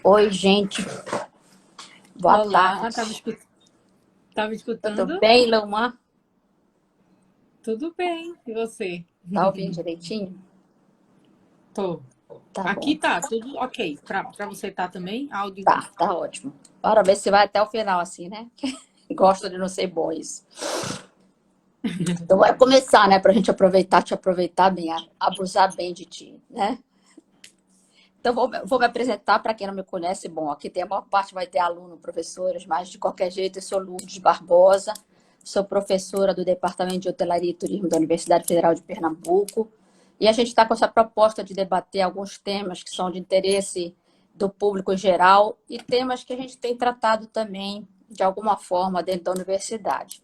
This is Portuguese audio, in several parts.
Oi, gente. Boa Olá, tarde. tava Tudo escutando? bem, Luma? Tudo bem, e você? Tá ouvindo direitinho? Tô. Tá bom. Aqui tá, tudo ok. Pra você tá também? Áudio. Tá ótimo. Bora ver se vai até o final assim, né? Gosto de não ser bom isso. Então, vai começar, né? Pra gente aproveitar, te aproveitar bem, abusar bem de ti, né? Então, vou me apresentar para quem não me conhece. Bom, aqui tem a maior parte vai ter aluno, professores, mas de qualquer jeito, eu sou Lourdes Barbosa, sou professora do Departamento de Hotelaria e Turismo da Universidade Federal de Pernambuco. E a gente está com essa proposta de debater alguns temas que são de interesse do público em geral e temas que a gente tem tratado também, de alguma forma, dentro da universidade.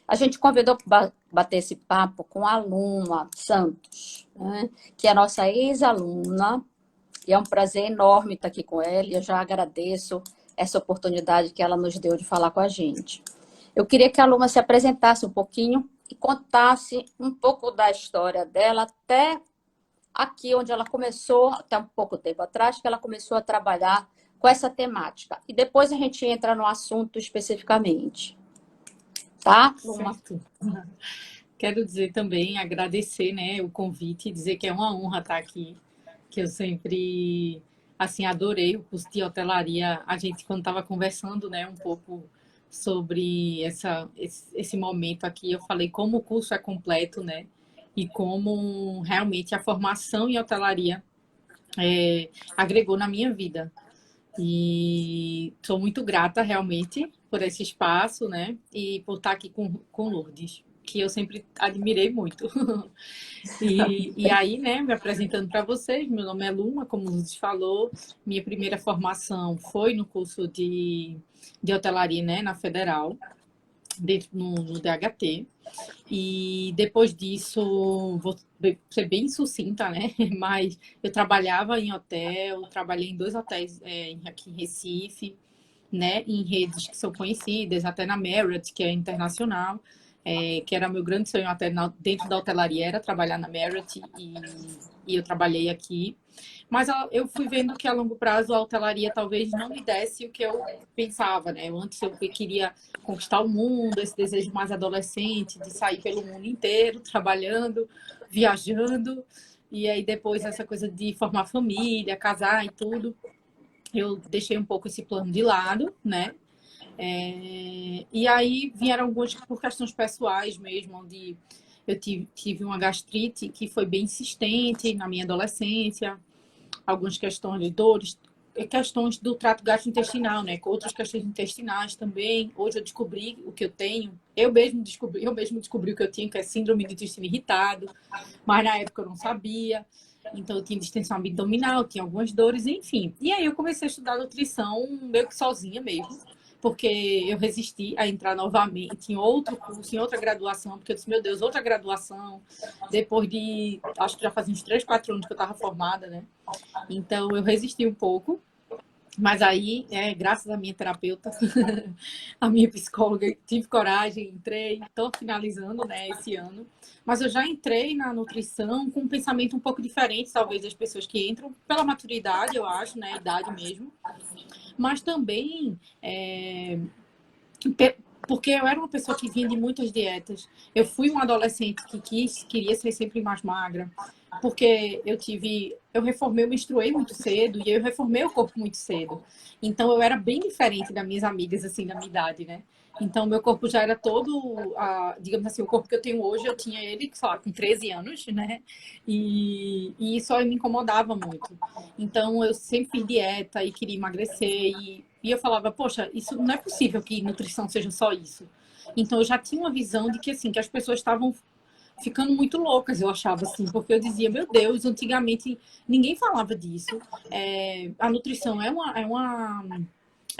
A gente convidou para bater esse papo com a Luma Santos, né, que é a nossa ex-aluna, e é um prazer enorme estar aqui com ela, e eu já agradeço essa oportunidade que ela nos deu de falar com a gente. Eu queria que a Luma se apresentasse um pouquinho e contasse um pouco da história dela até aqui onde ela começou, até um pouco tempo atrás, que ela começou a trabalhar com essa temática. E depois a gente entra no assunto especificamente. Tá, Luma? Certo. Quero dizer também, agradecer, né, o convite, dizer que é uma honra estar aqui, que eu sempre, assim, adorei o curso de hotelaria. A gente, quando estava conversando, né, um pouco sobre esse momento aqui, eu falei como o curso é completo, né, e como realmente a formação em hotelaria agregou na minha vida. E sou muito grata realmente por esse espaço, né? E por estar aqui com Lourdes, que eu sempre admirei muito. E aí, né, me apresentando para vocês, meu nome é Luma, como o Lourdes falou, minha primeira formação foi no curso de hotelaria, né, na Federal, dentro no DHT. E depois disso, vou ser bem sucinta, né? Mas eu trabalhava em hotel, trabalhei em dois hotéis aqui em Recife, né? Em redes que são conhecidas, até na Marriott, que é internacional, que era meu grande sonho até dentro da hotelaria, era trabalhar na Marriott e eu trabalhei aqui. Mas eu fui vendo que a longo prazo a hotelaria talvez não me desse o que eu pensava, né? Antes eu queria conquistar o mundo, esse desejo mais adolescente de sair pelo mundo inteiro, trabalhando, viajando, e aí depois essa coisa de formar família, casar e tudo, eu deixei um pouco esse plano de lado, né? E aí vieram algumas por questões pessoais mesmo, onde eu tive uma gastrite que foi bem insistente na minha adolescência, algumas questões de dores, questões do trato gastrointestinal, né? Com outras questões intestinais também. Hoje eu descobri o que eu tenho. Eu mesmo descobri o que eu tinha, que é síndrome do intestino irritado, mas na época eu não sabia. Então eu tinha distensão abdominal, tinha algumas dores, enfim. E aí eu comecei a estudar nutrição meio que sozinha mesmo, porque eu resisti a entrar novamente em outro curso, em outra graduação, porque eu disse, meu Deus, outra graduação, depois de, acho que já fazia uns 3, 4 anos que eu estava formada, né? Então, eu resisti um pouco, mas aí, graças à minha terapeuta, à minha psicóloga, tive coragem, entrei, estou finalizando, né, esse ano. Mas eu já entrei na nutrição com um pensamento um pouco diferente, talvez, das pessoas que entram, pela maturidade, eu acho, né, idade mesmo. Mas também porque eu era uma pessoa que vinha de muitas dietas. Eu fui uma adolescente que queria ser sempre mais magra, porque eu reformei, eu menstruei muito cedo e eu reformei o corpo muito cedo. Então eu era bem diferente das minhas amigas assim da minha idade, né? Então meu corpo já era todo, digamos assim, o corpo que eu tenho hoje, eu tinha ele, sei lá, com 13 anos, né? E isso me incomodava muito. Então eu sempre fiz dieta e queria emagrecer e eu falava, poxa, isso não é possível que nutrição seja só isso. Então eu já tinha uma visão de que assim, que as pessoas estavam ficando muito loucas, eu achava assim, porque eu dizia, meu Deus, antigamente ninguém falava disso. A nutrição é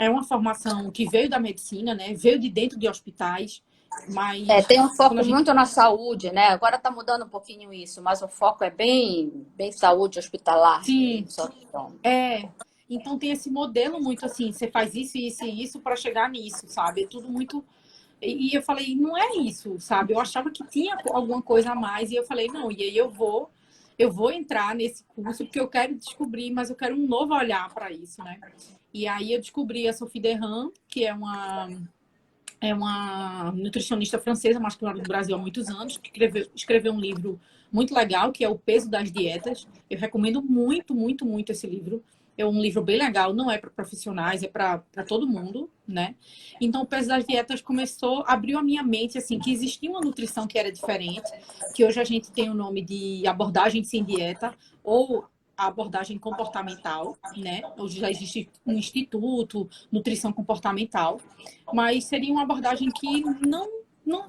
uma formação que veio da medicina, né? Veio de dentro de hospitais, mas Tem um quando a foco gente muito na saúde, né? Agora está mudando um pouquinho isso, mas o foco é bem saúde hospitalar sim, mesmo. Só que, então, então tem esse modelo muito assim, você faz isso, isso e isso para chegar nisso, sabe? É tudo muito. E eu falei, não é isso, sabe? Eu achava que tinha alguma coisa a mais, e eu falei, não, e aí eu vou entrar nesse curso porque eu quero descobrir, mas eu quero um novo olhar para isso, né? E aí eu descobri a Sophie Derham, que é uma nutricionista francesa, mas que mora no Brasil há muitos anos, que escreveu um livro muito legal, que é O Peso das Dietas. Eu recomendo muito, muito, muito esse livro. É um livro bem legal, não é para profissionais, é para todo mundo, né? Então, O Peso das Dietas abriu a minha mente, assim, que existia uma nutrição que era diferente, que hoje a gente tem o nome de abordagem sem dieta, ou a abordagem comportamental, né? Hoje já existe um instituto, nutrição comportamental, mas seria uma abordagem que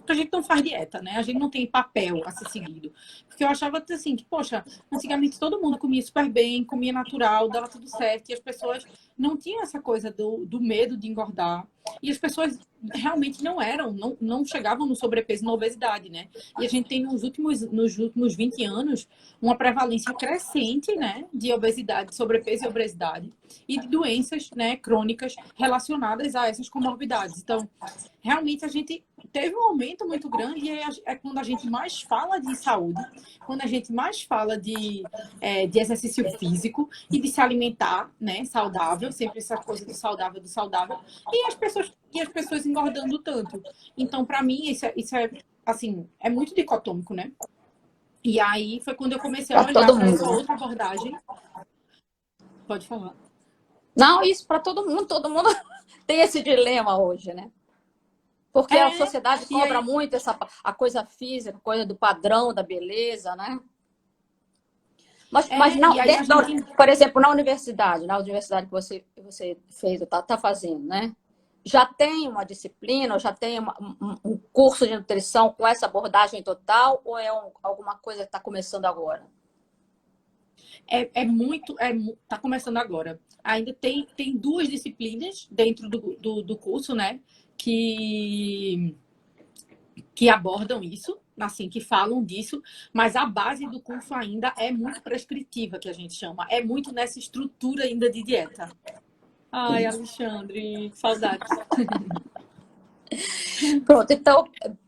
que a gente não faz dieta, né? A gente não tem papel a ser seguido. Porque eu achava assim, que, poxa, antigamente todo mundo comia super bem, comia natural, dava tudo certo, e as pessoas não tinham essa coisa do medo de engordar. E as pessoas realmente não chegavam no sobrepeso e na obesidade, né? E a gente tem nos últimos 20 anos uma prevalência crescente, né, de obesidade, sobrepeso e obesidade, e de doenças, né, crônicas relacionadas a essas comorbidades. Então, realmente a gente teve um aumento muito grande e é quando a gente mais fala de saúde, quando a gente mais fala de exercício físico e de se alimentar, né, saudável, sempre essa coisa do saudável, e as pessoas engordando tanto. Então, para mim, isso é, assim, é muito dicotômico, né? E aí foi quando eu comecei a Para olhar todo para essa mundo, né? outra abordagem. Pode falar. Não, isso para todo mundo tem esse dilema hoje, né? Porque a É, sociedade e cobra aí, muito a coisa física, a coisa do padrão, da beleza, né? Mas não, e aí a gente. por exemplo, na universidade que você fez, tá fazendo, né? Já tem uma disciplina, ou já tem um curso de nutrição com essa abordagem total, ou é alguma coisa que está começando agora? Tá começando agora. Ainda tem duas disciplinas dentro do curso, né? Que, que abordam isso, assim, que falam disso, mas a base do curso ainda é muito prescritiva, que a gente chama. É muito nessa estrutura ainda de dieta. Ai, Alexandre, saudades. Pronto, então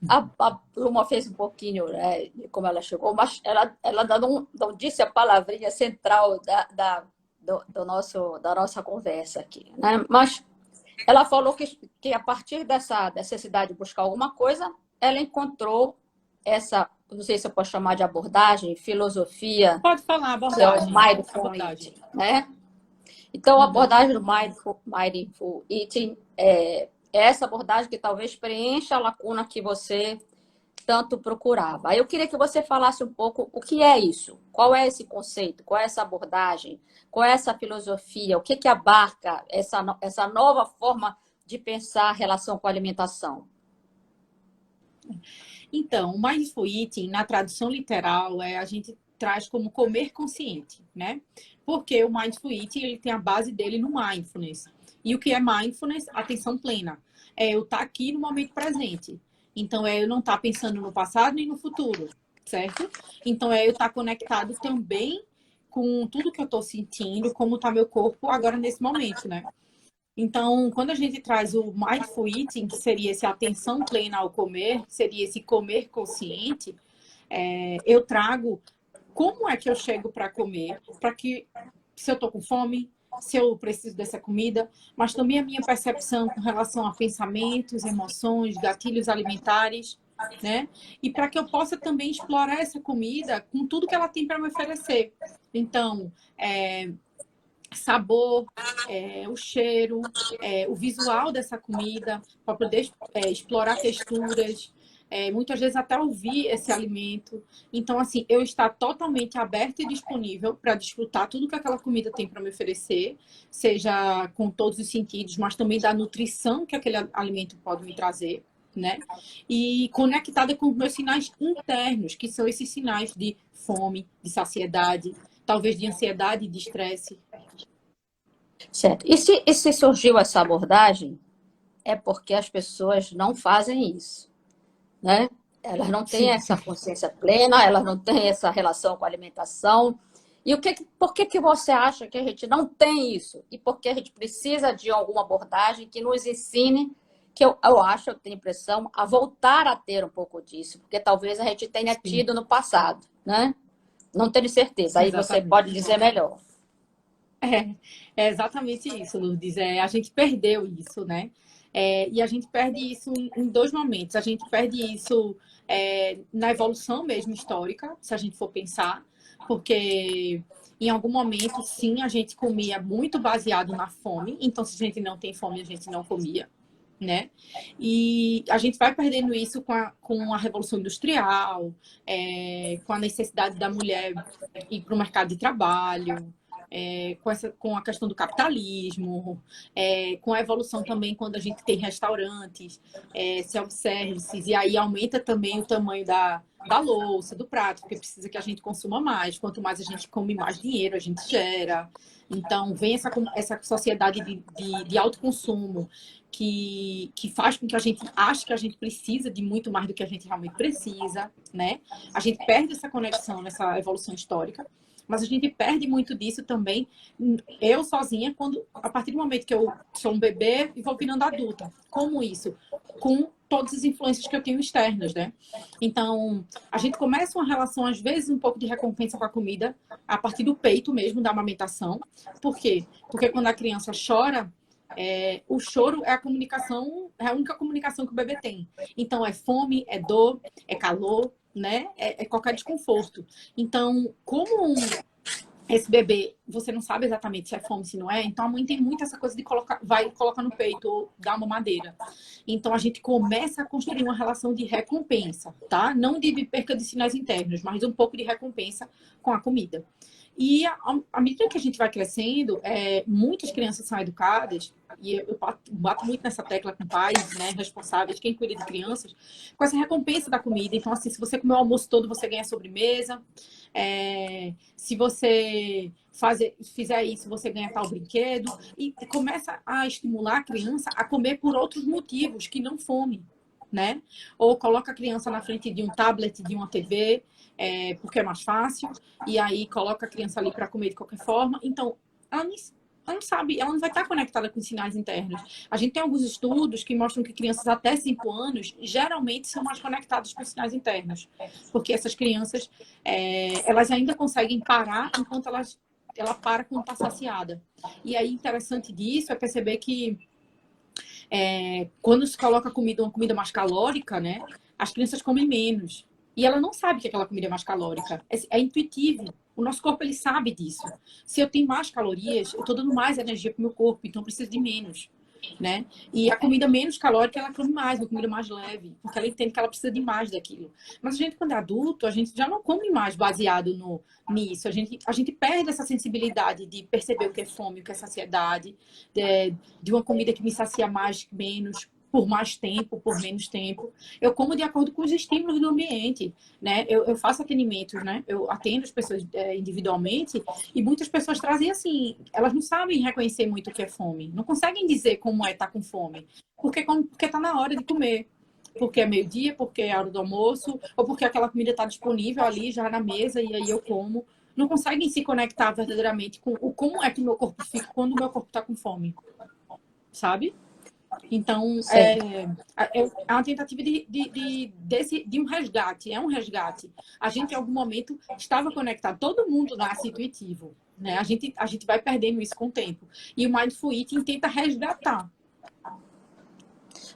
a Luma fez um pouquinho, né, de como ela chegou, mas ela não disse a palavrinha central da nossa conversa aqui, né? Mas ela falou que a partir dessa necessidade de buscar alguma coisa, ela encontrou essa, não sei se eu posso chamar de abordagem, filosofia, Pode falar, que é o abordagem. mindful Abordagem. eating, né? Então, a Uhum. abordagem do mindful eating é essa abordagem que talvez preencha a lacuna que você tanto procurava. Aí eu queria que você falasse um pouco o que é isso, qual é esse conceito, qual é essa abordagem, qual é essa filosofia, o que que abarca essa nova forma de pensar a relação com a alimentação. Então, o mindful eating, na tradução literal, a gente traz como comer consciente, né? Porque o mindful eating, ele tem a base dele no mindfulness. E o que é mindfulness? Atenção plena. É eu estar aqui no momento presente. Então, é eu não estar pensando no passado nem no futuro, certo? Então, é eu estar conectado também com tudo que eu estou sentindo, como está meu corpo agora nesse momento, né? Então, quando a gente traz o mindful eating, que seria essa atenção plena ao comer, seria esse comer consciente, eu trago como é que eu chego para comer, para que, se eu estou com fome, se eu preciso dessa comida, mas também a minha percepção com relação a pensamentos, emoções, gatilhos alimentares, né? E para que eu possa também explorar essa comida com tudo que ela tem para me oferecer. Então, sabor, o cheiro, o visual dessa comida, para poder explorar texturas, muitas vezes até ouvir esse alimento. Então, assim, eu estar totalmente aberta e disponível para desfrutar tudo que aquela comida tem para me oferecer, seja com todos os sentidos, mas também da nutrição que aquele alimento pode me trazer. Né? E conectada com os meus sinais internos, que são esses sinais de fome, de saciedade, talvez de ansiedade e de estresse. Certo. E se surgiu essa abordagem, é porque as pessoas não fazem isso, né? Elas não têm Sim. essa consciência plena, elas não têm essa relação com a alimentação. E por que você acha que a gente não tem isso? E por que a gente precisa de alguma abordagem que nos ensine, que eu acho, eu tenho impressão, a voltar a ter um pouco disso, porque talvez a gente tenha Sim. tido no passado, né? Não tenho certeza. Aí você Exatamente. pode dizer melhor. É, é exatamente isso, Lourdes. A gente perdeu isso, né? E a gente perde isso em dois momentos. A gente perde isso na evolução mesmo histórica, se a gente for pensar, porque em algum momento, sim, a gente comia muito baseado na fome. Então, se a gente não tem fome, a gente não comia, né? E a gente vai perdendo isso com a Revolução Industrial, com a necessidade da mulher ir para o mercado de trabalho, com a questão do capitalismo, com a evolução também quando a gente tem restaurantes, self-services, e aí aumenta também o tamanho da louça, do prato, porque precisa que a gente consuma mais. Quanto mais a gente come, mais dinheiro a gente gera. Então, vem essa sociedade de autoconsumo que faz com que a gente ache que a gente precisa de muito mais do que a gente realmente precisa, né? A gente perde essa conexão nessa evolução histórica, mas a gente perde muito disso também, eu sozinha, a partir do momento que eu sou um bebê e vou virando adulta. Como isso? Com todas as influências que eu tenho externas, né? Então, a gente começa uma relação, às vezes, um pouco de recompensa com a comida, a partir do peito mesmo, da amamentação. Por quê? Porque quando a criança chora, o choro é a única comunicação que o bebê tem. Então, é fome, é dor, é calor, né? É qualquer desconforto. Então, como esse bebê, você não sabe exatamente se é fome, se não é, então a mãe tem muito essa coisa de colocar no peito ou dar uma madeira. Então a gente começa a construir uma relação de recompensa, tá? Não de perca de sinais internos, mas um pouco de recompensa com a comida. E à medida que a gente vai crescendo, muitas crianças são educadas, e eu bato muito nessa tecla com pais, né, responsáveis, quem cuida de crianças, com essa recompensa da comida. Então, assim, se você comer o almoço todo, você ganha sobremesa. Se você fizer isso, você ganha tal brinquedo. E começa a estimular a criança a comer por outros motivos, que não fome, né? Ou coloca a criança na frente de um tablet, de uma TV, porque é mais fácil, e aí coloca a criança ali para comer de qualquer forma. Então, ela não sabe, ela não vai estar conectada com os sinais internos. A gente tem alguns estudos que mostram que crianças até 5 anos geralmente são mais conectadas com os sinais internos, porque essas crianças, elas ainda conseguem parar enquanto ela para quando está saciada. E aí, interessante disso é perceber que quando se coloca uma comida mais calórica, né? As crianças comem menos. E ela não sabe que aquela comida é mais calórica. É intuitivo. O nosso corpo, ele sabe disso. Se eu tenho mais calorias, eu estou dando mais energia para o meu corpo, então eu preciso de menos, né? E a comida menos calórica, ela come mais, uma comida mais leve, porque ela entende que ela precisa de mais daquilo. Mas a gente, quando é adulto, a gente já não come mais baseado nisso. A gente perde essa sensibilidade de perceber o que é fome, o que é saciedade, de uma comida que me sacia mais, menos, por mais tempo, por menos tempo. Eu como de acordo com os estímulos do ambiente, né? Eu faço atendimentos, né? Eu atendo as pessoas individualmente e muitas pessoas trazem assim, elas não sabem reconhecer muito o que é fome, não conseguem dizer como é estar com fome, porque tá na hora de comer. Porque é meio-dia, porque é a hora do almoço, ou porque aquela comida está disponível ali já na mesa e aí eu como. Não conseguem se conectar verdadeiramente com como é que o meu corpo fica quando o meu corpo está com fome, sabe? Então, Sim. é uma tentativa de um resgate, é um resgate. A gente, em algum momento, estava conectado, todo mundo nasce intuitivo, né? A gente vai perdendo isso com o tempo. E o Mindful Eating tenta resgatar.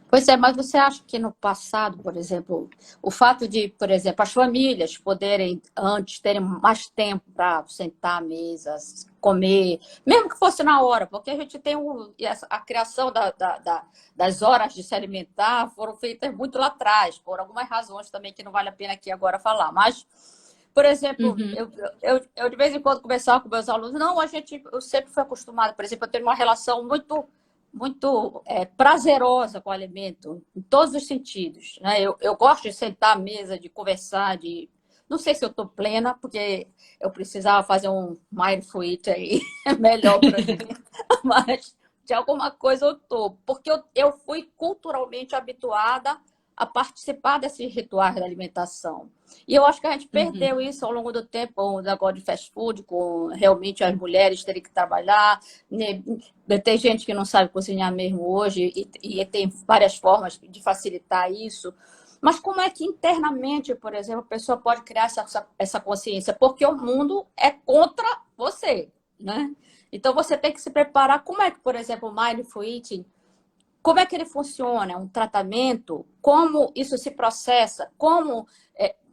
Pois é, mas você acha que no passado, por exemplo, o fato de, por exemplo, as famílias poderem antes terem mais tempo para sentar à mesa, comer, mesmo que fosse na hora, porque a gente tem a criação das horas de se alimentar foram feitas muito lá atrás, por algumas razões também que não vale a pena aqui agora falar. Mas, por exemplo, Uhum, eu de vez em quando conversava com meus alunos, não, eu sempre fui acostumada, por exemplo, a ter uma relação muito prazerosa com o alimento, em todos os sentidos. Né? Eu gosto de sentar à mesa, de conversar, não sei se eu estou plena, porque eu precisava fazer um mindful eat aí, melhor para mim, mas de alguma coisa eu estou, porque eu fui culturalmente habituada a participar desses rituais da alimentação. E eu acho que a gente uhum. perdeu isso ao longo do tempo, com o negócio de fast food, com realmente as mulheres terem que trabalhar, né? Tem gente que não sabe cozinhar mesmo hoje e tem várias formas de facilitar isso. Mas como é que internamente, por exemplo, a pessoa pode criar essa consciência? Porque o mundo é contra você, né? Então você tem que se preparar. Como é que, por exemplo, o Mindful Eating, como é que ele funciona? É um tratamento? Como isso se processa? Como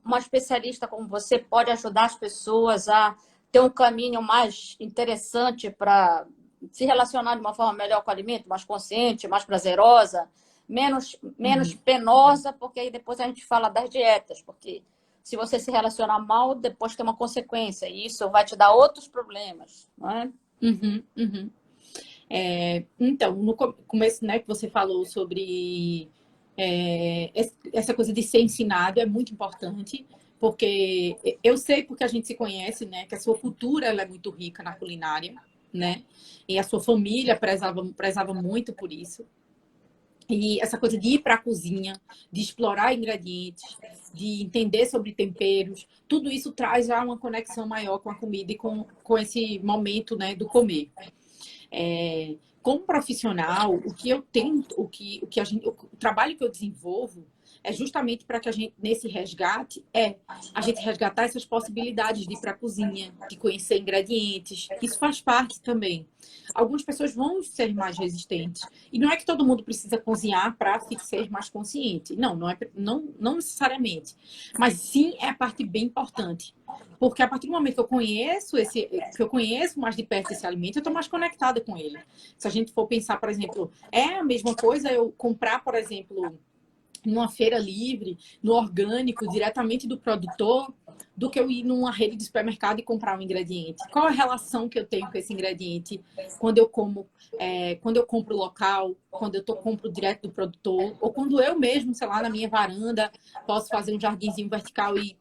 uma especialista como você pode ajudar as pessoas a ter um caminho mais interessante para se relacionar de uma forma melhor com o alimento, mais consciente, mais prazerosa, menos Uhum. penosa, porque aí depois a gente fala das dietas, porque se você se relacionar mal, depois tem uma consequência, e isso vai te dar outros problemas, não é? Uhum, uhum. Então, no começo, né, que você falou sobre essa coisa de ser ensinado é muito importante, porque eu sei, porque a gente se conhece, né, que a sua cultura ela é muito rica na culinária, né, e a sua família prezava muito por isso. E essa coisa de ir para a cozinha, de explorar ingredientes, de entender sobre temperos, tudo isso traz já uma conexão maior com a comida e com esse momento, né, do comer. Como profissional, o que eu tento, o trabalho que eu desenvolvo é justamente para que a gente, nesse resgate, a gente resgatar essas possibilidades de ir para a cozinha, de conhecer ingredientes. Isso faz parte também. Algumas pessoas vão ser mais resistentes. E não é que todo mundo precisa cozinhar para ser mais consciente. Não, não necessariamente. Mas sim é a parte bem importante. Porque a partir do momento que eu conheço mais de perto esse alimento, eu estou mais conectada com ele. Se a gente for pensar, por exemplo, é a mesma coisa eu comprar, por exemplo, numa feira livre, no orgânico, diretamente do produtor, do que eu ir numa rede de supermercado e comprar um ingrediente. Qual a relação que eu tenho com esse ingrediente quando eu como, quando eu compro local, quando eu compro direto do produtor, ou quando eu mesmo, sei lá, na minha varanda, posso fazer um jardinzinho vertical e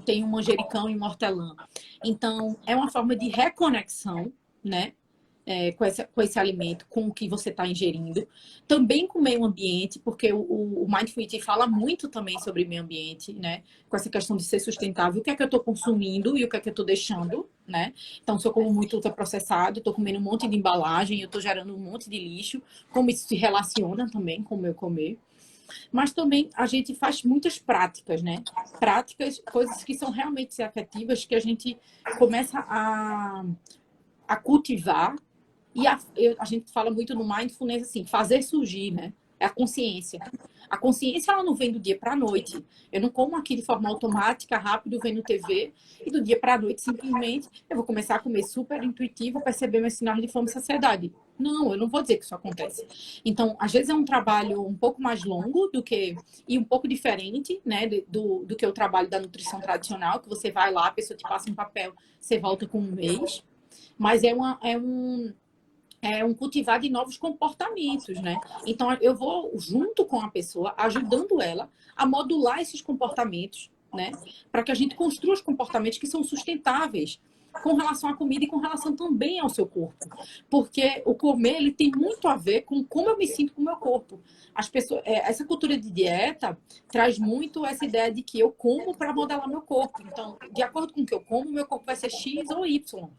tenho um manjericão e um hortelã. Então, é uma forma de reconexão, né? Com esse alimento, com o que você está ingerindo. Também com o meio ambiente, porque o Mindful Eating fala muito também sobre meio ambiente, né? Com essa questão de ser sustentável. O que é que eu estou consumindo e o que é que eu estou deixando, né? Então, se eu como muito ultraprocessado, estou comendo um monte de embalagem, eu estou gerando um monte de lixo, como isso se relaciona também com o meu comer. Mas também a gente faz muitas práticas, né? Práticas, coisas que são realmente afetivas, que a gente começa a cultivar e a gente fala muito no mindfulness assim, fazer surgir, né? É a consciência. A consciência ela não vem do dia para a noite. Eu não como aqui de forma automática, rápido, vendo TV, e do dia para a noite, simplesmente, eu vou começar a comer super intuitivo, perceber meus sinais de fome e saciedade. Não, eu não vou dizer que isso acontece. Então, às vezes é um trabalho um pouco mais longo do que e um pouco diferente, né, do que o trabalho da nutrição tradicional, que você vai lá, a pessoa te passa um papel, você volta com um mês. Mas é um cultivar de novos comportamentos, né? Então, eu vou junto com a pessoa, ajudando ela a modular esses comportamentos, né? Para que a gente construa os comportamentos que são sustentáveis com relação à comida e com relação também ao seu corpo. Porque o comer, ele tem muito a ver com como eu me sinto com o meu corpo. As pessoas, essa cultura de dieta traz muito essa ideia de que eu como para modelar meu corpo. Então, de acordo com o que eu como, meu corpo vai ser X ou Y.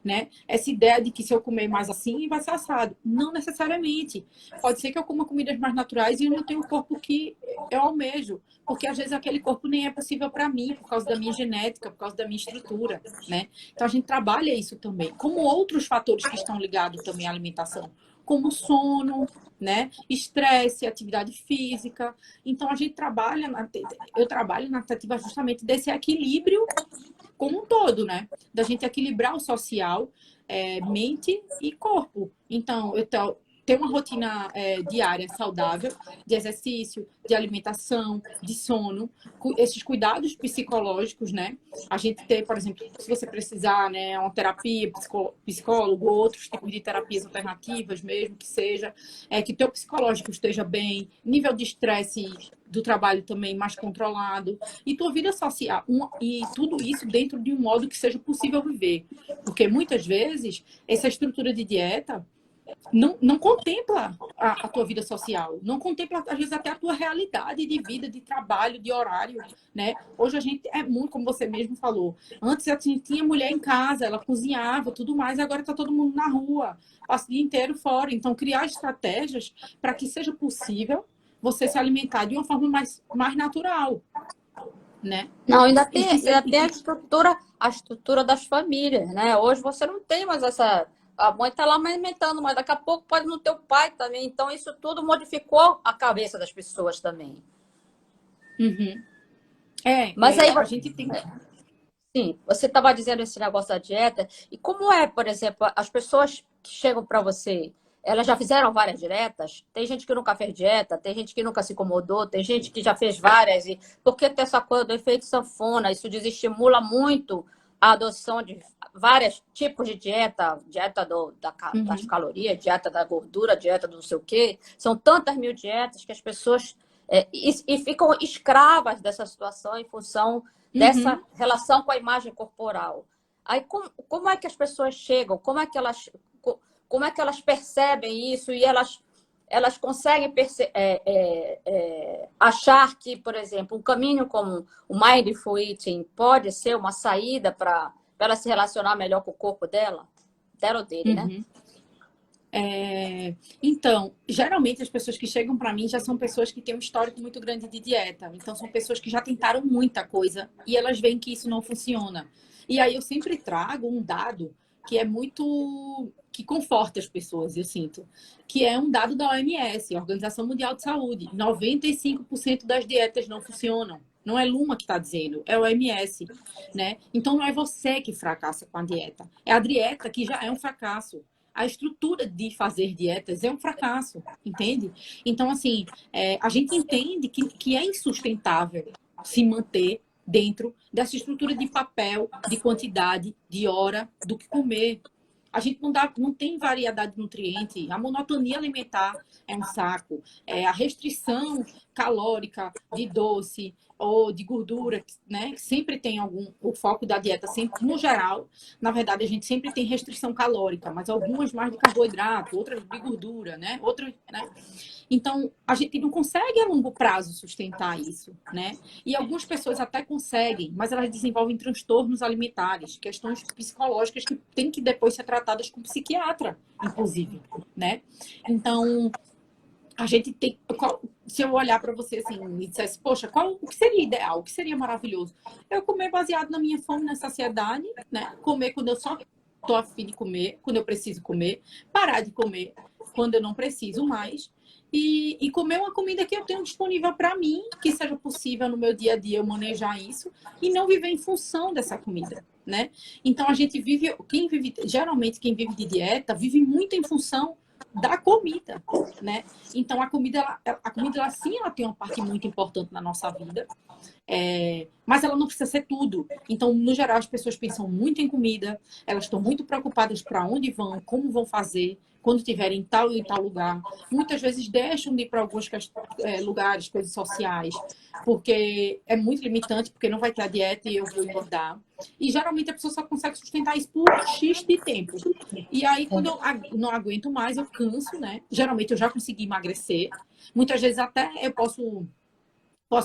Né? Essa ideia de que se eu comer mais assim, vai ser assado. Não necessariamente. Pode ser que eu coma comidas mais naturais e eu não tenho o corpo que eu almejo. Porque às vezes aquele corpo nem é possível para mim, por causa da minha genética, por causa da minha estrutura. Né? Então a gente trabalha isso também. Como outros fatores que estão ligados também à alimentação. Como sono, né? Estresse, atividade física. Então a gente eu trabalho na tentativa justamente desse equilíbrio como um todo, né? Da gente equilibrar o social, mente e corpo. Então, eu ter uma rotina diária saudável, de exercício, de alimentação, de sono, esses cuidados psicológicos, né? A gente ter, por exemplo, se você precisar, né, uma terapia, psicólogo, outros tipos de terapias alternativas mesmo, que seja, que teu psicológico esteja bem, nível de estresse do trabalho também mais controlado, e tua vida social, e tudo isso dentro de um modo que seja possível viver. Porque muitas vezes essa estrutura de dieta não contempla a tua vida social, não contempla, às vezes, até a tua realidade de vida, de trabalho, de horário, né? Hoje a gente é muito, como você mesmo falou, antes a gente tinha mulher em casa, ela cozinhava, tudo mais, agora está todo mundo na rua, passa o dia inteiro fora. Então, criar estratégias para que seja possível você se alimentar de uma forma mais natural, né? Não, ainda E tem, que ainda tem a estrutura das famílias, né? Hoje você não tem mais essa. A mãe está lá alimentando, mas daqui a pouco pode não ter o pai também. Então, isso tudo modificou a cabeça das pessoas também. Uhum. Mas aí, A gente tem. sim, você estava dizendo esse negócio da dieta. E como é, por exemplo, as pessoas que chegam para você, elas já fizeram várias dietas? Tem gente que nunca fez dieta, tem gente que nunca se incomodou, tem gente que já fez várias. E porque tem essa coisa do efeito sanfona, isso desestimula muito a adoção de vários tipos de dieta, dieta das Uhum, calorias, dieta da gordura, dieta do não sei o quê. São tantas mil dietas que as pessoas e ficam escravas dessa situação em função dessa uhum. relação com a imagem corporal. Aí, como é que as pessoas chegam? Como é que elas percebem isso e elas conseguem achar que, por exemplo, um caminho como o Mindful Eating pode ser uma saída para ela se relacionar melhor com o corpo dela? Dela ou dele, né? Uhum. Então, geralmente as pessoas que chegam para mim já são pessoas que têm um histórico muito grande de dieta. Então, são pessoas que já tentaram muita coisa e elas veem que isso não funciona. E aí eu sempre trago um dado que é muito que conforta as pessoas, eu sinto, que é um dado da OMS, Organização Mundial de Saúde. 95% das dietas não funcionam. Não é Luma que está dizendo, é o OMS, né? Então não é você que fracassa com a dieta, é a dieta que já é um fracasso. A estrutura de fazer dietas é um fracasso, entende? Então, assim, a gente entende que é insustentável se manter dentro dessa estrutura de papel, de quantidade, de hora, do que comer. A gente não tem variedade de nutriente, a monotonia alimentar é um saco, a restrição calórica de doce ou de gordura, né? Sempre tem o foco da dieta, sempre, no geral, na verdade, a gente sempre tem restrição calórica, mas algumas mais de carboidrato, outras de gordura, né? Outras, né? Então, a gente não consegue a longo prazo sustentar isso, né? E algumas pessoas até conseguem, mas elas desenvolvem transtornos alimentares, questões psicológicas que têm que depois ser tratadas com psiquiatra, inclusive, né? Então, a gente tem. Se eu olhar para você assim e dissesse, poxa, o que seria ideal? O que seria maravilhoso? Eu comer baseado na minha fome, na saciedade, né? Comer quando eu só tô a fim de comer, quando eu preciso comer, parar de comer quando eu não preciso mais. E comer uma comida que eu tenho disponível para mim, que seja possível no meu dia a dia eu manejar isso, e não viver em função dessa comida, né? Então a gente vive, geralmente quem vive de dieta, vive muito em função da comida, né? Então a comida ela, sim, ela tem uma parte muito importante na nossa vida, mas ela não precisa ser tudo. Então, no geral, as pessoas pensam muito em comida, elas estão muito preocupadas para onde vão, como vão fazer, quando estiverem em tal e em tal lugar. Muitas vezes deixam de ir para alguns lugares, coisas sociais, porque é muito limitante, porque não vai ter a dieta e eu vou engordar. E geralmente a pessoa só consegue sustentar isso por X de tempo. E aí, quando eu não aguento mais, eu canso, né? Geralmente eu já consegui emagrecer. Muitas vezes até eu posso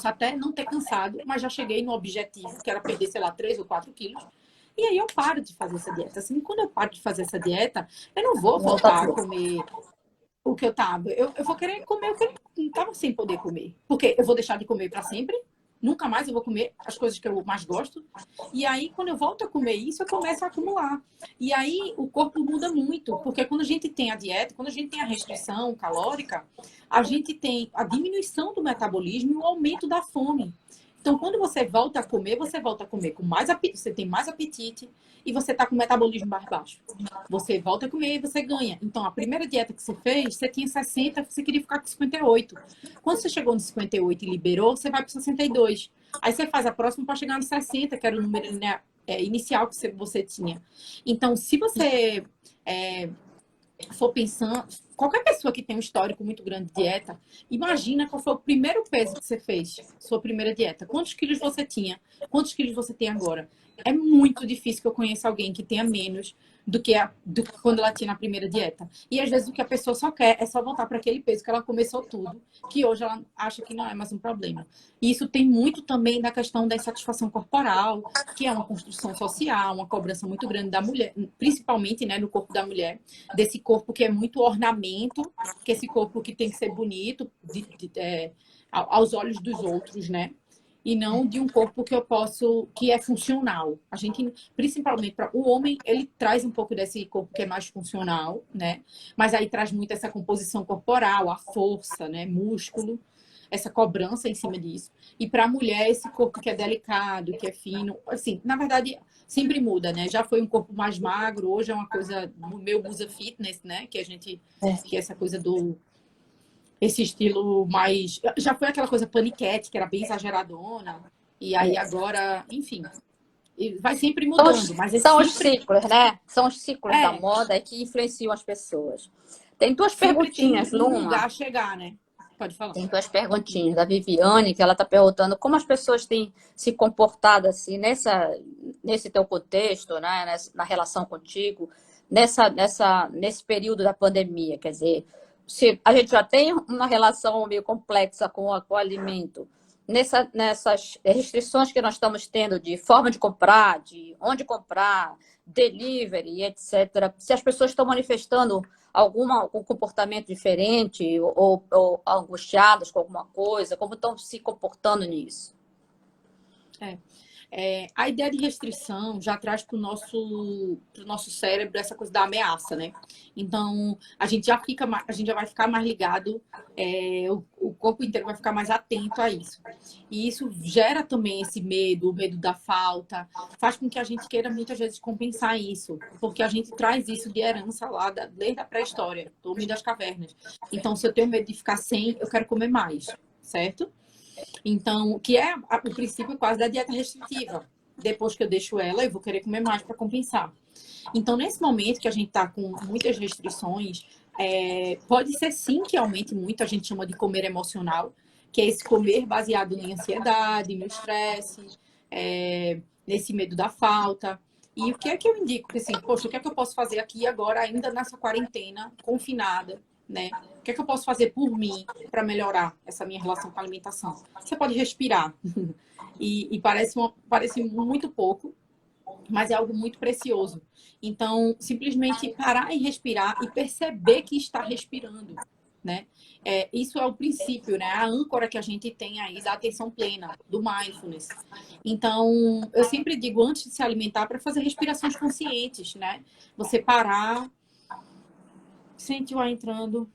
até não ter cansado, mas já cheguei no objetivo, que era perder, sei lá, 3 ou 4 quilos. E aí eu paro de fazer essa dieta. Assim, quando eu paro de fazer essa dieta, eu não vou Volta voltar a tudo. comer o que eu tava. Eu vou querer comer o que eu não tava sem poder comer. Porque eu vou deixar de comer para sempre. Nunca mais eu vou comer as coisas que eu mais gosto. E aí, quando eu volto a comer isso, eu começo a acumular. E aí, o corpo muda muito. Porque quando a gente tem a dieta, quando a gente tem a restrição calórica, a gente tem a diminuição do metabolismo e o aumento da fome. Então, quando você volta a comer com mais apetite, você tem mais apetite e você está com o metabolismo mais baixo. Você volta a comer e você ganha. Então, a primeira dieta que você fez, você tinha 60, você queria ficar com 58. Quando você chegou no 58 e liberou, você vai para 62. Aí você faz a próxima para chegar no 60, que era o número, né, inicial que você tinha. Então, se você for pensando, qualquer pessoa que tem um histórico muito grande de dieta, imagina qual foi o primeiro peso que você fez, sua primeira dieta. Quantos quilos você tinha? quantos quilos você tem agora? É muito difícil que eu conheça alguém que tenha menos do que quando ela tinha na primeira dieta. E às vezes o que a pessoa só quer é só voltar para aquele peso que ela começou tudo, que hoje ela acha que não é mais um problema. E isso tem muito também da questão da insatisfação corporal, que é uma construção social, uma cobrança muito grande da mulher, principalmente, né, no corpo da mulher, desse corpo que é muito ornamento, que é esse corpo que tem que ser bonito aos olhos dos outros, né? E não de um corpo que é funcional. A gente, principalmente para o homem, ele traz um pouco desse corpo que é mais funcional, né? Mas aí traz muito essa composição corporal, a força, né? Músculo, essa cobrança em cima disso. E para a mulher, esse corpo que é delicado, que é fino, assim, na verdade, sempre muda, né? Já foi um corpo mais magro, hoje é uma coisa meio musa fitness, né? Que é essa coisa do esse estilo mais. Já foi aquela coisa paniquete, que era bem exageradona, e aí agora, enfim, vai sempre mudando, mas é São os sempre. ciclos, né? São os ciclos da É, moda que influenciam as pessoas. Tem duas sempre tem perguntinhas, um Luma. lugar a chegar, né? Pode falar. Tem duas perguntinhas da Viviane, que ela está perguntando como as pessoas têm se comportado assim nesse teu contexto, né? Na relação contigo, nesse período da pandemia. Quer dizer, se a gente já tem uma relação meio complexa com o alimento, nessas restrições que nós estamos tendo de forma de comprar, de onde comprar, delivery, etc., se as pessoas estão manifestando algum comportamento diferente ou angustiadas com alguma coisa, como estão se comportando nisso? A ideia de restrição já traz para o nosso cérebro essa coisa da ameaça, né? Então, a gente já vai ficar mais ligado, o corpo inteiro vai ficar mais atento a isso. E isso gera também esse medo, o medo da falta, faz com que a gente queira muitas vezes compensar isso, porque a gente traz isso de herança lá desde a pré-história, do homem das cavernas. Então, se eu tenho medo de ficar sem, eu quero comer mais, certo? Então, que é o princípio quase da dieta restritiva. Depois que eu deixo ela, eu vou querer comer mais para compensar. Então, nesse momento que a gente está com muitas restrições, pode ser sim que aumente muito, a gente chama de comer emocional, que é esse comer baseado em ansiedade, no estresse, nesse medo da falta. E o que é que eu indico? Porque, assim, poxa, o que é que eu posso fazer aqui agora, ainda nessa quarentena, confinada, né? O que é que eu posso fazer por mim para melhorar essa minha relação com a alimentação? Você pode respirar. E parece muito pouco, mas é algo muito precioso. Então, simplesmente parar e respirar e perceber que está respirando, né? Isso é o princípio, né? A âncora que a gente tem aí da atenção plena, do mindfulness. Então, eu sempre digo, antes de se alimentar, para fazer respirações conscientes, né? Você parar, sente o ar entrando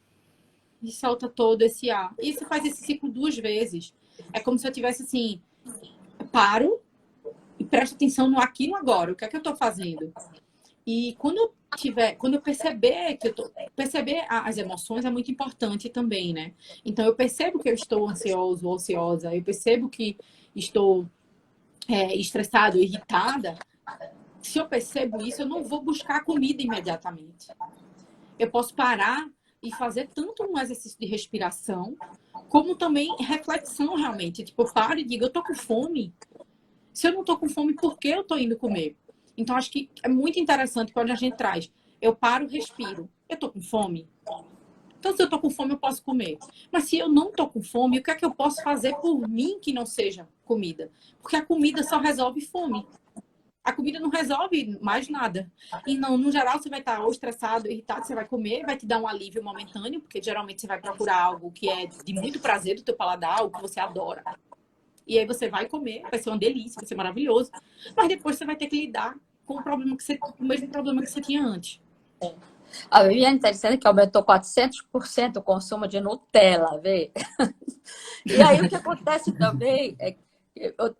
e solta todo esse ar. E você faz esse ciclo 2 vezes. É como se eu tivesse assim, paro e presto atenção no aqui e no agora. O que é que eu estou fazendo? E quando eu perceber perceber as emoções é muito importante também, né? Então eu percebo que eu estou ansioso ou ansiosa, eu percebo que estou estressado, irritada. Se eu percebo isso, eu não vou buscar comida imediatamente. Eu posso parar e fazer tanto um exercício de respiração, como também reflexão realmente. Tipo, eu paro e digo, eu tô com fome. Se eu não tô com fome, por que eu tô indo comer? Então, acho que é muito interessante quando a gente traz. Eu paro, respiro. Eu tô com fome? Então, se eu tô com fome, eu posso comer. Mas se eu não tô com fome, o que é que eu posso fazer por mim que não seja comida? Porque a comida só resolve fome. A comida não resolve mais nada. E não, no geral, você vai estar ou estressado, ou irritado, você vai comer, vai te dar um alívio momentâneo, porque geralmente você vai procurar algo que é de muito prazer do teu paladar, algo que você adora. E aí você vai comer, vai ser uma delícia, vai ser maravilhoso. Mas depois você vai ter que lidar com o mesmo problema que você tinha antes. A Viviane está dizendo que aumentou 400% o consumo de Nutella, vê? E aí o que acontece também é que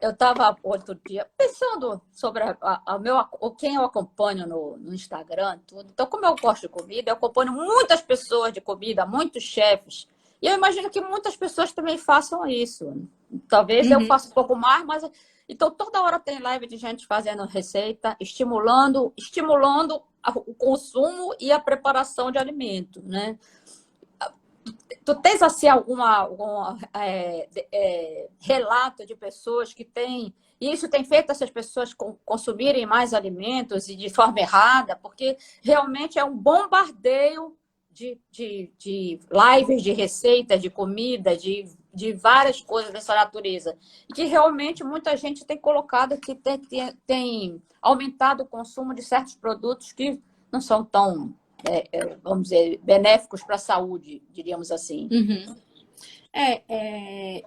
eu estava outro dia pensando sobre quem eu acompanho no Instagram, tudo. Então, como eu gosto de comida, eu acompanho muitas pessoas de comida, muitos chefes. E eu imagino que muitas pessoas também façam isso. Talvez eu faça um pouco mais, mas então toda hora tem live de gente fazendo receita, estimulando o consumo e a preparação de alimento, né? Tu tens assim algum relato de pessoas que têm E isso tem feito essas pessoas consumirem mais alimentos e de forma errada, porque realmente é um bombardeio de lives, de receitas, de comida, de várias coisas dessa natureza. E que realmente muita gente tem colocado que tem aumentado o consumo de certos produtos que não são tão, vamos dizer, benéficos para a saúde, diríamos assim. Uhum.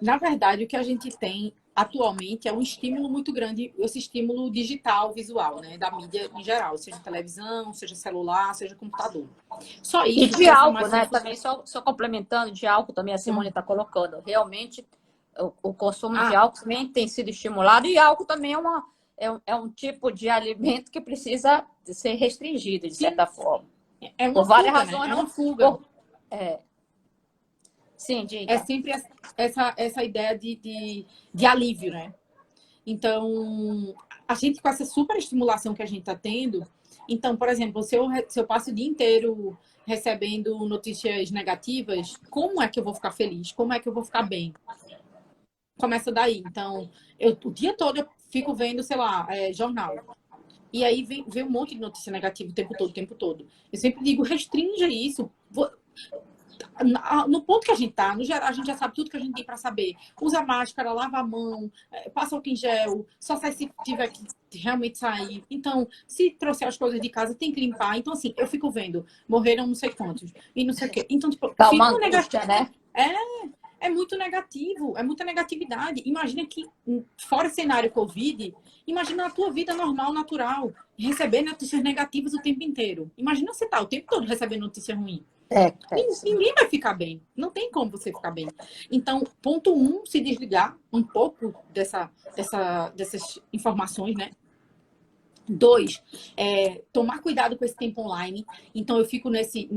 Na verdade, o que a gente tem atualmente é um estímulo muito grande, esse estímulo digital, visual, né, da mídia em geral, seja televisão, seja celular, seja computador. Só E isso de que essa álcool, massa né? Também, só complementando, de álcool também a Simone está colocando. Realmente, o consumo de Ah, álcool também tem sido estimulado, e álcool também é um tipo de alimento que precisa ser restringido, de sim, certa forma. é uma Por várias fuga, né? razões, É uma não. fuga. Sim, É diga. sempre essa ideia de alívio, né? Então, a gente com essa super estimulação que a gente está tendo, então, por exemplo, se eu passo o dia inteiro recebendo notícias negativas, como é que eu vou ficar feliz? Como é que eu vou ficar bem? Começa daí. Então, o dia todo eu fico vendo, sei lá, jornal. E aí vem um monte de notícia negativa o tempo todo, o tempo todo. Eu sempre digo, restrinja isso. No ponto que a gente tá, no geral, a gente já sabe tudo que a gente tem para saber. Usa máscara, lava a mão, passa álcool em gel, só sai se tiver que realmente sair. Então, se trouxer as coisas de casa, tem que limpar. Então, assim, eu fico vendo, morreram não sei quantos, e não sei o quê. Então, tipo, Dá uma fica um negativo. angústia, né? É muito negativo, é muita negatividade. Imagina que, fora cenário Covid, imagina a tua vida normal, natural, receber notícias negativas o tempo inteiro. Imagina você tá o tempo todo recebendo notícia ruim. Péssimo. Ninguém vai ficar bem. Não tem como você ficar bem. Então, ponto um, se desligar um pouco dessas informações, né? Dois, tomar cuidado com esse tempo online. Então, eu fico nesse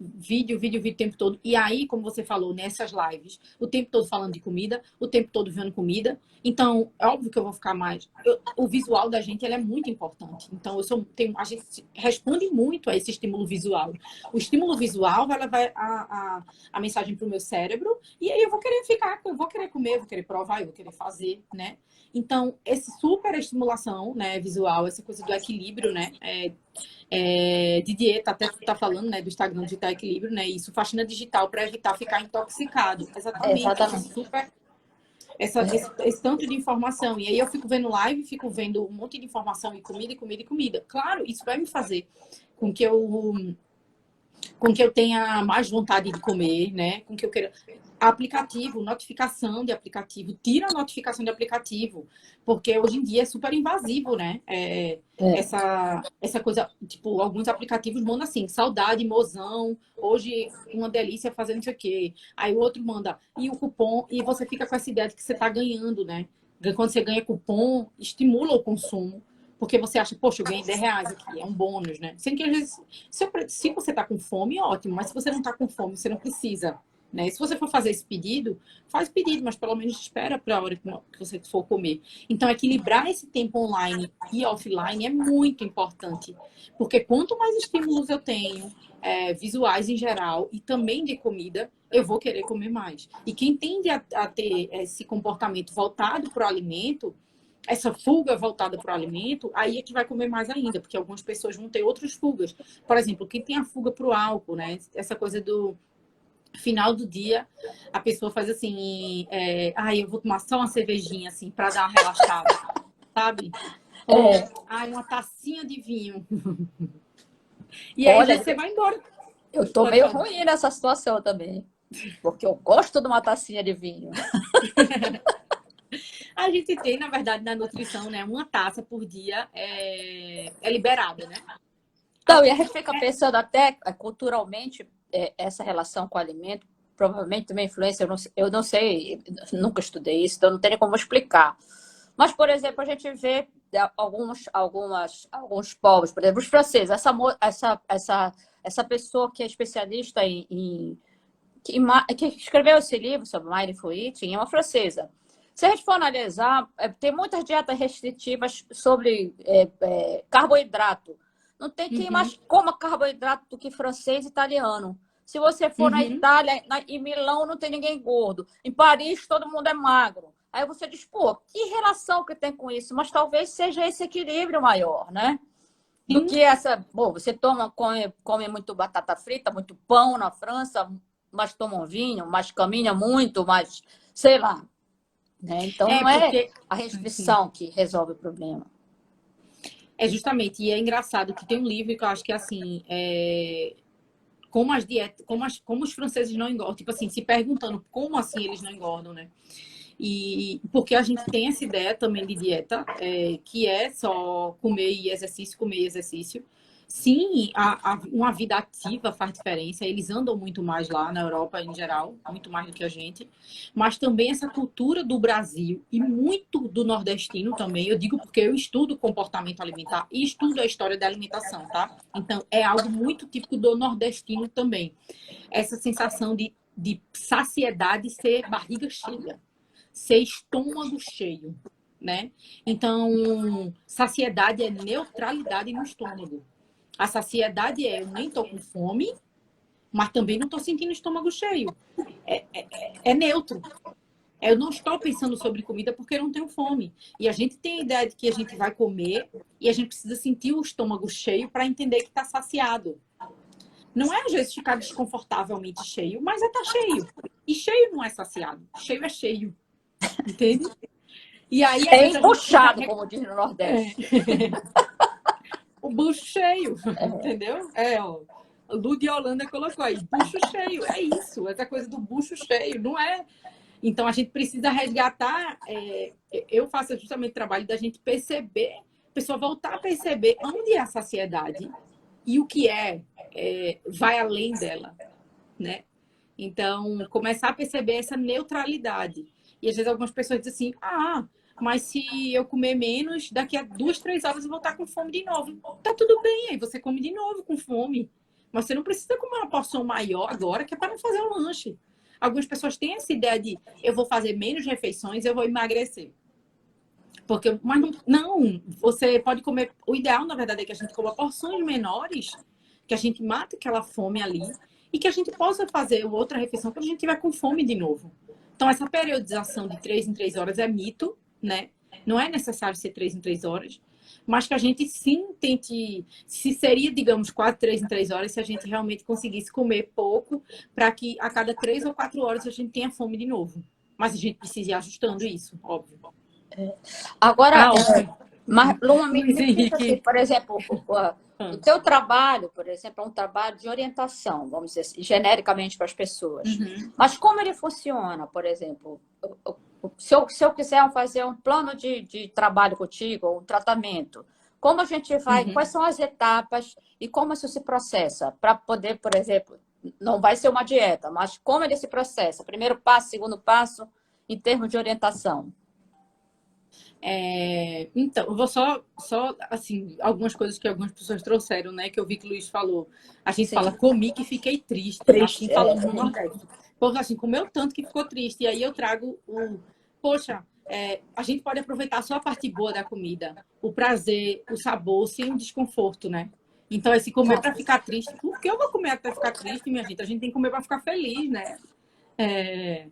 vídeo o tempo todo. E aí, como você falou, nessas lives, o tempo todo falando de comida, o tempo todo vendo comida. Então, é óbvio que eu vou ficar mais. O visual da gente ele é muito importante. Então, a gente responde muito a esse estímulo visual. O estímulo visual vai levar a mensagem para o meu cérebro, e aí eu vou querer ficar, eu vou querer comer, eu vou querer provar, eu vou querer fazer, né? Então, essa super estimulação, né, visual, essa coisa do equilíbrio, né? De dieta, até tu tá falando, né, do Instagram Digital Equilíbrio, né? Isso, faxina digital para evitar ficar intoxicado. Exatamente. Exatamente. Esse tanto de informação. E aí eu fico vendo live, fico vendo um monte de informação e comida, e comida, e comida. Claro, isso vai me fazer com que eu tenha mais vontade de comer, né? Com que eu queira. Aplicativo, notificação de aplicativo, tira a notificação de aplicativo, porque hoje em dia é super invasivo, né? Essa coisa, tipo, alguns aplicativos mandam assim, saudade, mozão, hoje uma delícia fazer não sei o quê. Aí o outro manda, e o cupom, e você fica com essa ideia de que você tá ganhando, né? Quando você ganha cupom, estimula o consumo. Porque você acha, poxa, eu ganhei R$ 10 aqui, é um bônus, né? Sendo que às vezes, se você tá com fome, ótimo, mas se você não tá com fome, você não precisa, né? Se você for fazer esse pedido, faz pedido, mas pelo menos espera para a hora que você for comer. Então, equilibrar esse tempo online e offline é muito importante, porque quanto mais estímulos eu tenho, visuais em geral, e também de comida, eu vou querer comer mais. E quem tende a ter esse comportamento voltado para o alimento, essa fuga voltada para o alimento, aí é que vai comer mais ainda, porque algumas pessoas vão ter outras fugas. Por exemplo, quem tem a fuga para o álcool, né? Essa coisa do final do dia, a pessoa faz assim, eu vou tomar só uma cervejinha, assim, para dar uma relaxada, sabe? Ou, uma tacinha de vinho. E aí Olha, você vai embora. eu tô Pode meio falar. ruim nessa situação também, porque eu gosto de uma tacinha de vinho. A gente tem, na verdade, na nutrição, né, uma taça por dia é liberada, né? Então, e a gente fica pensando até culturalmente, essa relação com o alimento, provavelmente também influência, eu não sei, nunca estudei isso, então não tenho como explicar. Mas, por exemplo, a gente vê alguns povos, por exemplo, os franceses, essa pessoa que é especialista que escreveu esse livro sobre mindful eating, é uma francesa. Se a gente for analisar, tem muitas dietas restritivas sobre carboidrato. Não tem quem mais coma carboidrato do que francês e italiano. Se você for na Itália, em Milão, não tem ninguém gordo. Em Paris, todo mundo é magro. Aí você diz, pô, que relação que tem com isso? Mas talvez seja esse equilíbrio maior, né? Do Sim, que essa. Bom, você come muito batata frita, muito pão na França, mas toma um vinho, mas caminha muito, mas sei lá. Né? Então é não é porque, a assim, restrição que resolve o problema. é justamente, e é engraçado que tem um livro que eu acho que é assim, como as dietas, como os franceses não engordam, tipo assim, se perguntando como assim eles não engordam, né? E porque a gente tem essa ideia também de dieta, que é só comer e exercício, comer e exercício. Sim, uma vida ativa faz diferença. Eles andam muito mais lá na Europa em geral, muito mais do que a gente. Mas também essa cultura do Brasil e muito do nordestino também. Eu digo porque eu estudo comportamento alimentar e estudo a história da alimentação, tá? Então é algo muito típico do nordestino também. Essa sensação de saciedade ser barriga cheia, ser estômago cheio, né? Então, saciedade é neutralidade no estômago. A saciedade é eu nem tô com fome, mas também não tô sentindo estômago cheio. É neutro. Eu não estou pensando sobre comida porque eu não tenho fome. E a gente tem a ideia de que a gente vai comer e a gente precisa sentir o estômago cheio para entender que está saciado. Não é às vezes ficar desconfortavelmente cheio, mas é estar tá cheio. E cheio não é saciado. Cheio é cheio. Entende? E aí, às É vezes, a gente precisa. embuchado, como diz no É, Nordeste. o bucho cheio, entendeu? Ó, o Lu de Holanda colocou aí, bucho cheio. É isso, essa coisa do bucho cheio, não é? Então, a gente precisa resgatar. Eu faço justamente o trabalho da gente perceber, a pessoa voltar a perceber onde é a saciedade e o que vai além dela, né? Então, começar a perceber essa neutralidade. E às vezes algumas pessoas dizem assim: mas se eu comer menos, daqui a 2, 3 horas eu vou estar com fome de novo. Tá tudo bem, aí você come de novo com fome. Mas você não precisa comer uma porção maior agora, que é para não fazer um lanche. Algumas pessoas têm essa ideia de eu vou fazer menos refeições, eu vou emagrecer. Mas não, você pode comer. O ideal, na verdade, é que a gente coma porções menores, que a gente mate aquela fome ali e que a gente possa fazer outra refeição quando a gente tiver com fome de novo. Então, essa periodização de 3 em 3 horas é mito, né? Não é necessário ser 3 em 3 horas, mas que a gente sim tente. Se seria, digamos, quase 3 em 3 horas, se a gente realmente conseguisse comer pouco, para que a cada 3 ou 4 horas a gente tenha fome de novo. Mas a gente precisa ir ajustando isso, óbvio. Agora, Óbvio. mas, Luma, Luiz me diz assim, Henrique. por exemplo, o teu trabalho, por exemplo, é um trabalho de orientação, vamos dizer assim, genericamente para as pessoas. Uhum, Mas como ele funciona, por exemplo? Se eu quiser fazer um plano de trabalho contigo, ou um tratamento, como a gente vai, uhum. quais são as etapas e como isso se processa? Para poder, por exemplo, não vai ser uma dieta, mas como ele se processa? Primeiro passo, segundo passo, em termos de orientação. Então, eu vou só, assim, algumas coisas que algumas pessoas trouxeram, né? Que eu vi que o Luiz falou. A gente fala, Sim, comi que fiquei triste. Assim triste. falamos no Nordeste. O povo assim, comeu tanto que ficou triste. E aí eu trago poxa, a gente pode aproveitar só a parte boa da comida, o prazer, o sabor, sem o desconforto, né? Então, esse comer para ficar triste, por que eu vou comer até ficar triste, minha gente? A gente tem que comer para ficar feliz, né? É,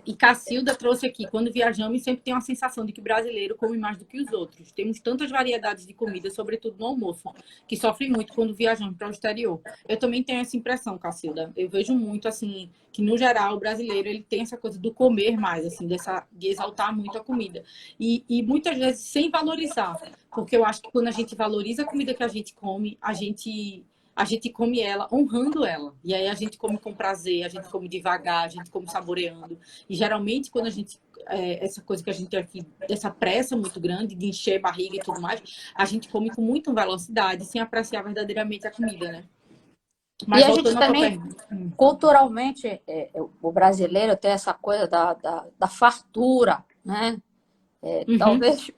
e Cacilda trouxe aqui, quando viajamos, sempre tem uma sensação de que o brasileiro come mais do que os outros. Temos tantas variedades de comida, sobretudo no almoço, que sofrem muito quando viajamos para o exterior. Eu também tenho essa impressão, Cacilda. Eu vejo muito, assim, que no geral o brasileiro ele tem essa coisa do comer mais, assim, de exaltar muito a comida. E muitas vezes sem valorizar, porque eu acho que quando a gente valoriza a comida que a gente come, a gente come ela honrando ela. E aí a gente come com prazer, a gente come devagar, a gente come saboreando. E geralmente, quando a gente. Essa coisa que a gente tem aqui, dessa pressa muito grande, de encher barriga e tudo mais, a gente come com muita velocidade, sem apreciar verdadeiramente a comida, né? E Mas a gente voltando à tua também, pergunta. culturalmente, o brasileiro tem essa coisa da fartura, né? Uhum, Talvez,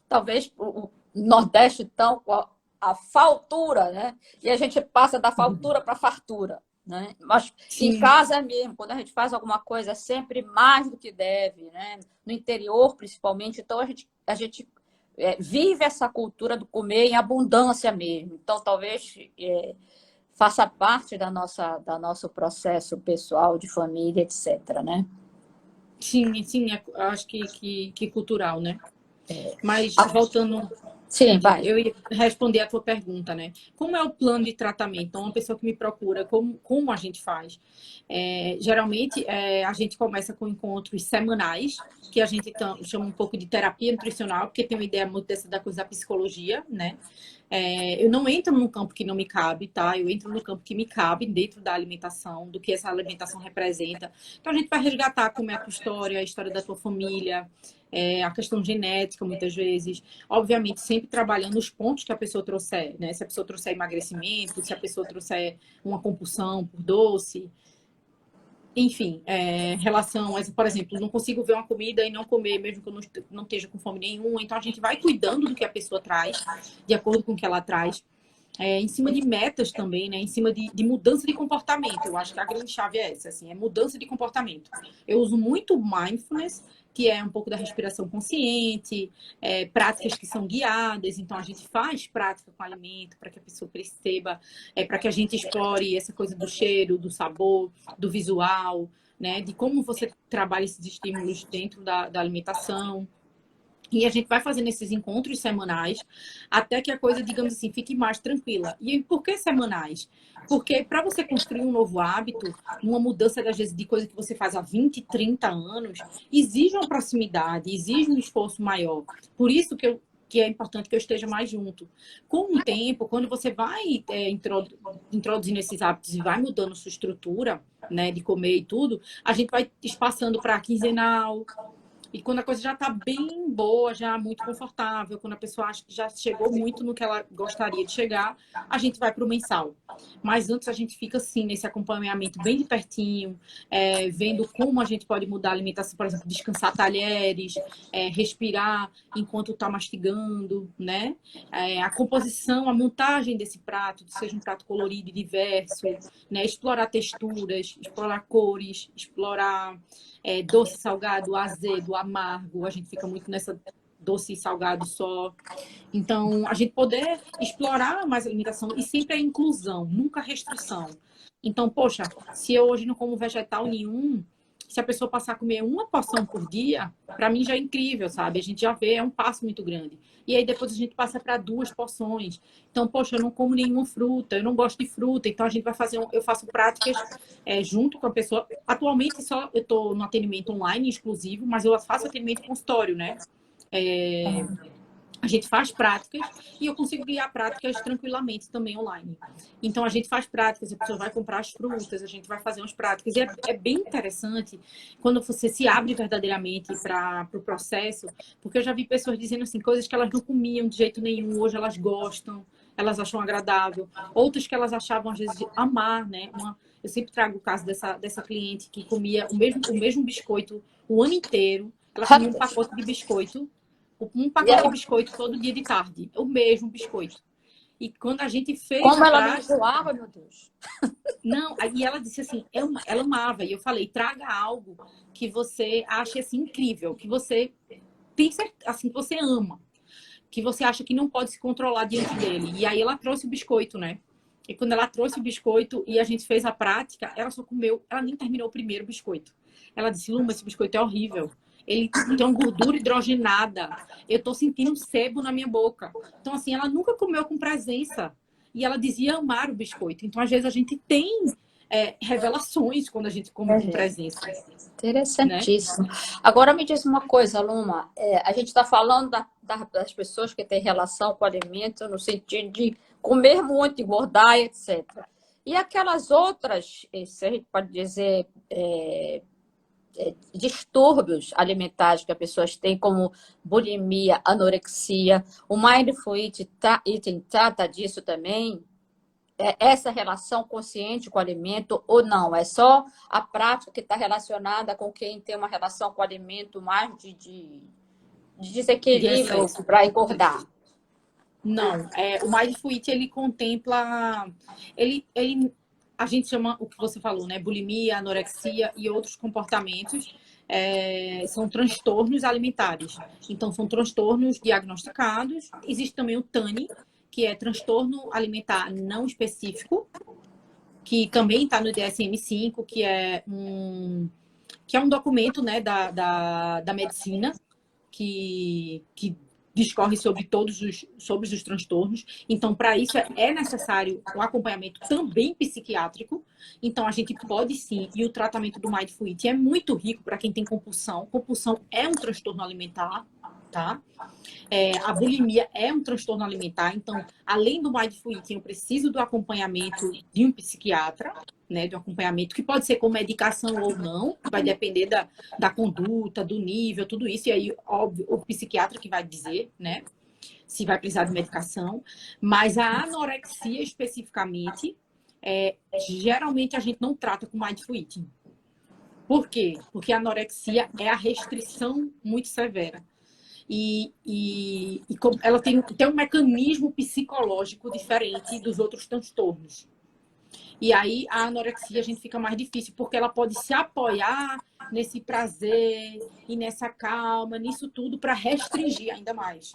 talvez o Nordeste, então, com a faltura, né? E a gente passa da faltura para a fartura, né? Mas em sim, casa é mesmo, quando a gente faz alguma coisa, é sempre mais do que deve, né? No interior, principalmente, então a gente vive essa cultura do comer em abundância mesmo. Então, talvez faça parte da nosso processo pessoal, de família, etc., né? Sim, sim, acho que cultural, né? Mas voltando, Sim, vai. eu ia responder a tua pergunta, né? Como é o plano de tratamento? Então, uma pessoa que me procura, como a gente faz? Geralmente, a gente começa com encontros semanais, que a gente chama um pouco de terapia nutricional, porque tem uma ideia muito da coisa da psicologia, né? Eu não entro num campo que não me cabe, tá? Eu entro no campo que me cabe dentro da alimentação, do que essa alimentação representa. Então, a gente vai resgatar como é a tua história, a história da tua família, a questão genética, muitas vezes. Obviamente, sempre trabalhando os pontos que a pessoa trouxer, né? Se a pessoa trouxer emagrecimento, se a pessoa trouxer uma compulsão por doce, enfim, relação, por exemplo, não consigo ver uma comida e não comer, mesmo que eu não esteja com fome nenhuma. Então, a gente vai cuidando do que a pessoa traz, de acordo com o que ela traz. Em cima de metas também, né? Em cima de mudança de comportamento. Eu acho que a grande chave é essa, assim, é mudança de comportamento. Eu uso muito mindfulness, que é um pouco da respiração consciente, práticas que são guiadas. Então, a gente faz prática com alimento para que a pessoa perceba, para que a gente explore essa coisa do cheiro, do sabor, do visual, né? De como você trabalha esses estímulos dentro da alimentação. E a gente vai fazendo esses encontros semanais até que a coisa, digamos assim, fique mais tranquila. E por que semanais? Porque para você construir um novo hábito, uma mudança, às vezes, de coisa que você faz há 20, 30 anos, exige uma proximidade, exige um esforço maior. Por isso que é importante que eu esteja mais junto. Com o tempo, quando você vai introduzindo esses hábitos e vai mudando sua estrutura, né, de comer e tudo, a gente vai espaçando para quinzenal. E quando a coisa já está bem boa, já muito confortável, quando a pessoa acha que já chegou muito no que ela gostaria de chegar, a gente vai para o mensal. Mas antes a gente fica assim, nesse acompanhamento bem de pertinho, vendo como a gente pode mudar a alimentação, por exemplo, descansar talheres, respirar enquanto está mastigando, né? A composição, a montagem desse prato, seja um prato colorido e diverso, né? Explorar texturas, explorar cores, explorar doce, salgado, azedo, amargo. A gente fica muito nessa doce e salgado só. Então, a gente poder explorar mais a alimentação e sempre a inclusão, nunca a restrição. Então, poxa, se eu hoje não como vegetal nenhum, se a pessoa passar a comer uma porção por dia, para mim já é incrível, sabe? A gente já vê, é um passo muito grande. E aí depois a gente passa para 2 porções. Então, poxa, eu não como nenhuma fruta, eu não gosto de fruta, então a gente vai fazer, eu faço práticas junto com a pessoa. Atualmente só eu estou no atendimento online exclusivo, mas eu faço atendimento consultório, né? A gente faz práticas e eu consigo guiar práticas tranquilamente também online. Então, a gente faz práticas, a pessoa vai comprar as frutas, a gente vai fazer umas práticas. E é bem interessante quando você se abre verdadeiramente para o processo, porque eu já vi pessoas dizendo assim, coisas que elas não comiam de jeito nenhum, hoje elas gostam, elas acham agradável. Outras que elas achavam, às vezes, de amar, né? Eu sempre trago o caso dessa cliente que comia o mesmo biscoito o ano inteiro. Ela comia um pacote de biscoito, um E pacote de ela, biscoito todo dia de tarde, o mesmo biscoito. E quando a gente fez como a ela não prática, enjoava, meu Deus. não, aí ela disse assim, ela amava. E eu falei, traga algo que você ache assim incrível, que você tem assim, que você ama, que você acha que não pode se controlar diante dele. E aí ela trouxe o biscoito, né? E quando ela trouxe o biscoito e a gente fez a prática, ela só comeu, ela nem terminou o primeiro biscoito. Ela disse, Luma, esse biscoito é horrível. Ele tem uma gordura hidrogenada. Eu tô sentindo um sebo na minha boca. Então, assim, ela nunca comeu com presença. E ela dizia amar o biscoito. Então, às vezes, a gente tem revelações quando a gente come com presença, né? Interessantíssimo. Agora me diz uma coisa, Luma. A gente está falando das pessoas que têm relação com o alimento no sentido de comer muito, engordar, etc. E aquelas outras, se a gente pode dizer, distúrbios alimentares que as pessoas têm, como bulimia, anorexia. O Mindful Eating trata disso também? Essa relação consciente com o alimento ou não? É só a prática que está relacionada com quem tem uma relação com o alimento mais de De desequilíbrio excesso. para engordar? Não, o Mindful Eating, ele contempla, a gente chama o que você falou, né? Bulimia, anorexia e outros comportamentos, são transtornos alimentares. Então, são transtornos diagnosticados. Existe também o TANI, que é transtorno alimentar não específico, que também está no DSM-5, que é que é um documento, né, da medicina que discorre sobre os transtornos. Então, para isso, é necessário o acompanhamento também psiquiátrico. Então, a gente pode sim, e o tratamento do Mindful Eating é muito rico para quem tem compulsão. Compulsão é um transtorno alimentar, tá? A bulimia é um transtorno alimentar, então, além do Mindful Eating, eu preciso do acompanhamento de um psiquiatra, né, de um acompanhamento que pode ser com medicação ou não, vai depender da conduta, do nível, tudo isso, e aí, óbvio, o psiquiatra que vai dizer, né, se vai precisar de medicação, mas a anorexia especificamente, geralmente a gente não trata com Mindful Eating. Por quê? Porque a anorexia é a restrição muito severa. E ela tem um mecanismo psicológico diferente dos outros transtornos. E aí a anorexia a gente fica mais difícil, porque ela pode se apoiar nesse prazer e nessa calma, nisso tudo, para restringir ainda mais.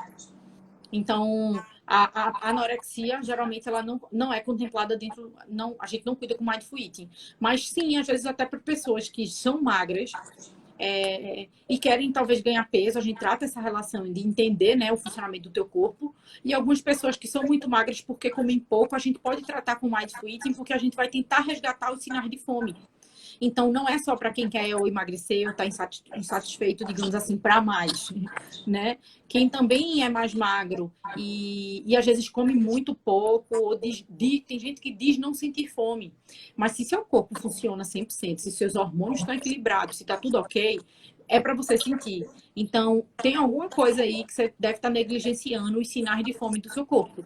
Então, a anorexia, geralmente, ela não é contemplada dentro... a gente não cuida com Mindful Eating. Mas sim, às vezes até para pessoas que são magras, e querem talvez ganhar peso, a gente trata essa relação de entender, né, o funcionamento do teu corpo. E algumas pessoas que são muito magras porque comem pouco, a gente pode tratar com Mindful Eating, porque a gente vai tentar resgatar os sinais de fome. Então, não é só para quem quer ou emagrecer ou está insatisfeito, digamos assim, para mais, né? Quem também é mais magro e às vezes come muito pouco, ou tem gente que diz não sentir fome. Mas se seu corpo funciona 100%, se seus hormônios estão equilibrados, se está tudo ok, é para você sentir. Então, tem alguma coisa aí que você deve estar negligenciando os sinais de fome do seu corpo.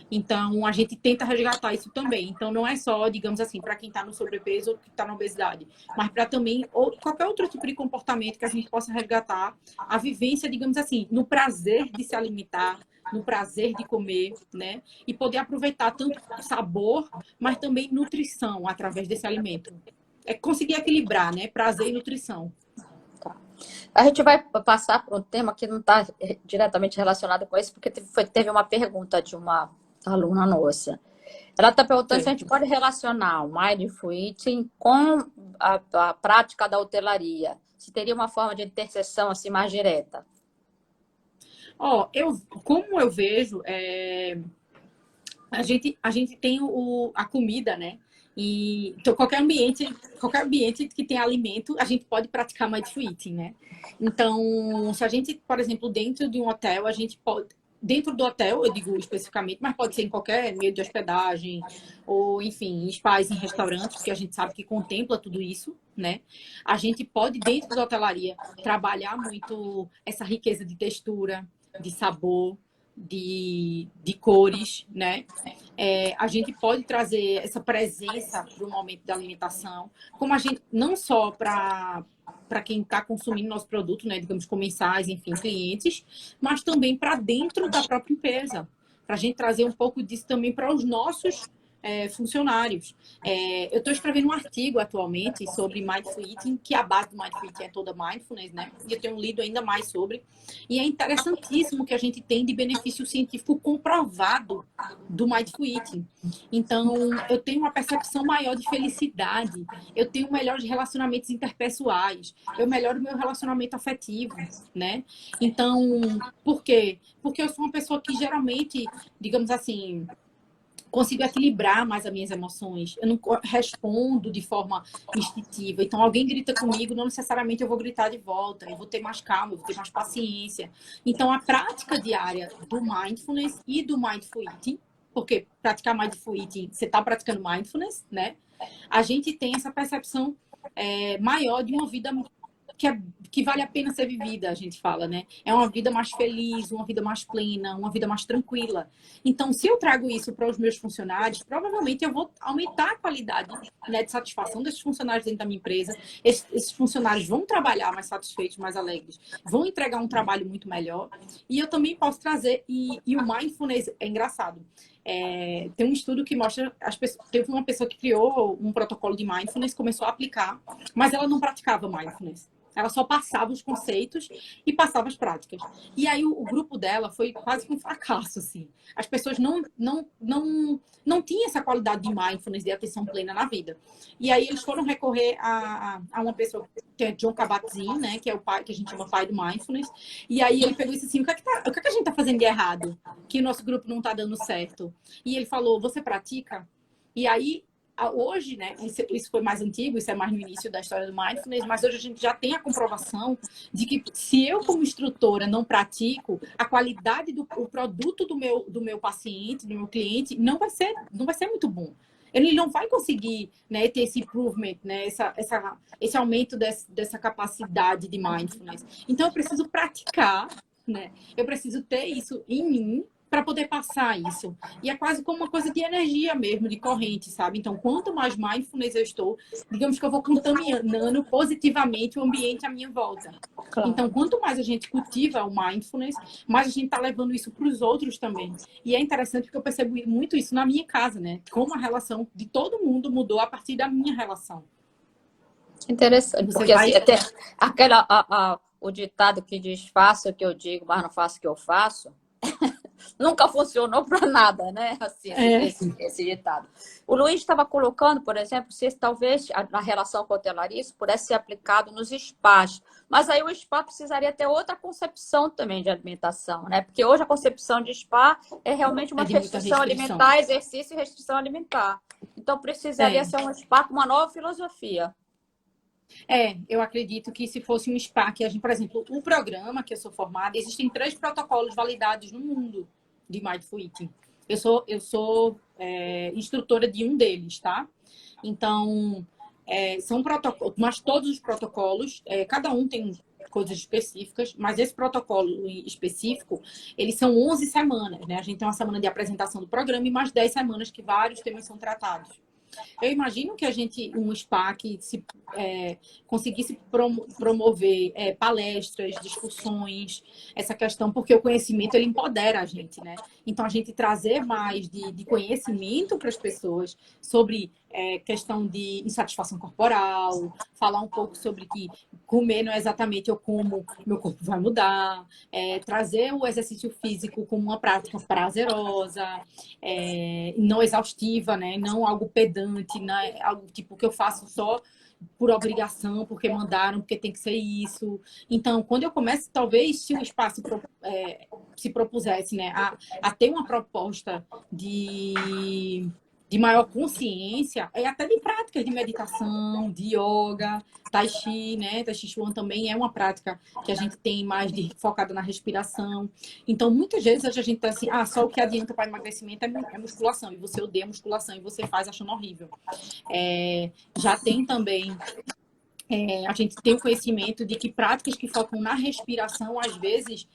Então, a gente tenta resgatar isso também. Então, não é só, digamos assim, para quem está no sobrepeso ou que está na obesidade, mas para também qualquer outro tipo de comportamento que a gente possa resgatar a vivência, digamos assim, no prazer de se alimentar, no prazer de comer, né? E poder aproveitar tanto sabor, mas também nutrição através desse alimento. É conseguir equilibrar, né? Prazer e nutrição. A gente vai passar por um tema que não está diretamente relacionado com isso, porque teve uma pergunta de uma aluna nossa. Ela está perguntando se a gente pode relacionar o Mindful Eating com a prática da hotelaria. Se teria uma forma de interseção assim, mais direta. Como eu vejo, a gente tem a comida, né? E então, qualquer ambiente que tem alimento, a gente pode praticar Mindful Eating, né? Então, se a gente, por exemplo, dentro de um hotel, a gente pode... Dentro do hotel, eu digo especificamente, mas pode ser em qualquer meio de hospedagem, ou, enfim, em spas, em restaurantes, porque a gente sabe que contempla tudo isso, né? A gente pode, dentro da hotelaria, trabalhar muito essa riqueza de textura, de sabor, de cores, né? A gente pode trazer essa presença para o momento da alimentação, como a gente, não só para quem está consumindo nosso produto, né, digamos, comensais, enfim, clientes, mas também para dentro da própria empresa, para a gente trazer um pouco disso também para os nossos funcionários. Eu estou escrevendo um artigo atualmente sobre Mindful Eating, que a base do Mindful Eating é toda Mindfulness, né? E eu tenho lido ainda mais sobre. E é interessantíssimo que a gente tem de benefício científico comprovado do Mindful Eating. Então, eu tenho uma percepção maior de felicidade, eu tenho melhores relacionamentos interpessoais, eu melhoro o meu relacionamento afetivo, né? Então, por quê? Porque eu sou uma pessoa que geralmente, digamos assim, consigo equilibrar mais as minhas emoções. Eu não respondo de forma instintiva. Então, alguém grita comigo, não necessariamente eu vou gritar de volta. Eu vou ter mais calma, eu vou ter mais paciência. Então, a prática diária do Mindfulness e do Mindful Eating, porque praticar Mindful Eating, você está praticando Mindfulness, né? A gente tem essa percepção maior de uma vida que vale a pena ser vivida, a gente fala, né? É uma vida mais feliz, uma vida mais plena, uma vida mais tranquila. Então, se eu trago isso para os meus funcionários, provavelmente eu vou aumentar a qualidade, né, de satisfação desses funcionários dentro da minha empresa. Esses funcionários vão trabalhar mais satisfeitos, mais alegres, vão entregar um trabalho muito melhor. E eu também posso trazer... E o Mindfulness é engraçado. Tem um estudo que mostra... Teve uma pessoa que criou um protocolo de Mindfulness, começou a aplicar, mas ela não praticava Mindfulness. Ela só passava os conceitos e passava as práticas. E aí o grupo dela foi quase que um fracasso, assim. As pessoas não tinham essa qualidade de mindfulness, de atenção plena na vida. E aí eles foram recorrer a uma pessoa, que é John Kabat-Zinn, né, que é o pai, que a gente chama pai do mindfulness. E aí ele pegou e disse assim, o que é que a gente está fazendo de errado? Que o nosso grupo não está dando certo. E ele falou, você pratica? E aí hoje, né, isso foi mais antigo, isso é mais no início da história do mindfulness, mas hoje a gente já tem a comprovação de que se eu, como instrutora, não pratico, a qualidade do o produto do meu paciente, do meu cliente, não vai ser muito bom. Ele não vai conseguir, né, ter esse improvement, né, esse aumento dessa capacidade de mindfulness. Então, eu preciso praticar, né? Eu preciso ter isso em mim para poder passar isso. E é quase como uma coisa de energia mesmo, de corrente, sabe? Então, quanto mais mindfulness eu estou, digamos que eu vou contaminando positivamente o ambiente à minha volta. Claro. Então, quanto mais a gente cultiva o mindfulness, mais a gente está levando isso para os outros também. E é interessante porque eu percebo muito isso na minha casa, né? Como a relação de todo mundo mudou a partir da minha relação. Interessante, Você porque vai... assim, até o ditado que diz faça o que eu digo, mas não faça o que eu faço, nunca funcionou para nada, né? Assim, esse ditado. O Luiz estava colocando, por exemplo, se talvez na relação com a hotelaria isso pudesse ser aplicado nos spas. Mas aí o spa precisaria ter outra concepção também de alimentação, né? Porque hoje a concepção de spa é realmente uma de muita restrição restrição. alimentar, exercício e restrição alimentar. Então precisaria ser um spa com uma nova filosofia. Eu acredito que se fosse um spa, que a gente, por exemplo, o programa que eu sou formada, existem 3 protocolos validados no mundo de Mindful Eating. Eu sou instrutora de um deles, tá? Então, são protocolos, mas todos os protocolos, cada um tem coisas específicas, mas esse protocolo específico, eles são 11 semanas, né? A gente tem uma semana de apresentação do programa e mais 10 semanas que vários temas são tratados. Eu imagino que um SPA que conseguisse promover palestras, discussões, essa questão, porque o conhecimento ele empodera a gente, né? Então, a gente trazer mais de conhecimento para as pessoas sobre questão de insatisfação corporal, falar um pouco sobre que comer não é exatamente eu como, meu corpo vai mudar, trazer o exercício físico como uma prática prazerosa, não exaustiva, né? Não algo pedante, né? Algo tipo que eu faço só por obrigação, porque mandaram, porque tem que ser isso. Então, quando eu começo, talvez, se o espaço se propusesse, né, a ter uma proposta de maior consciência, até de práticas de meditação, de yoga, tai chi, né? Tai chi chuan também é uma prática que a gente tem mais focada na respiração. Então, muitas vezes a gente tá assim, só o que adianta para emagrecimento é musculação, e você odeia musculação, e você faz achando horrível. Já tem também a gente tem o conhecimento de que práticas que focam na respiração, às vezes,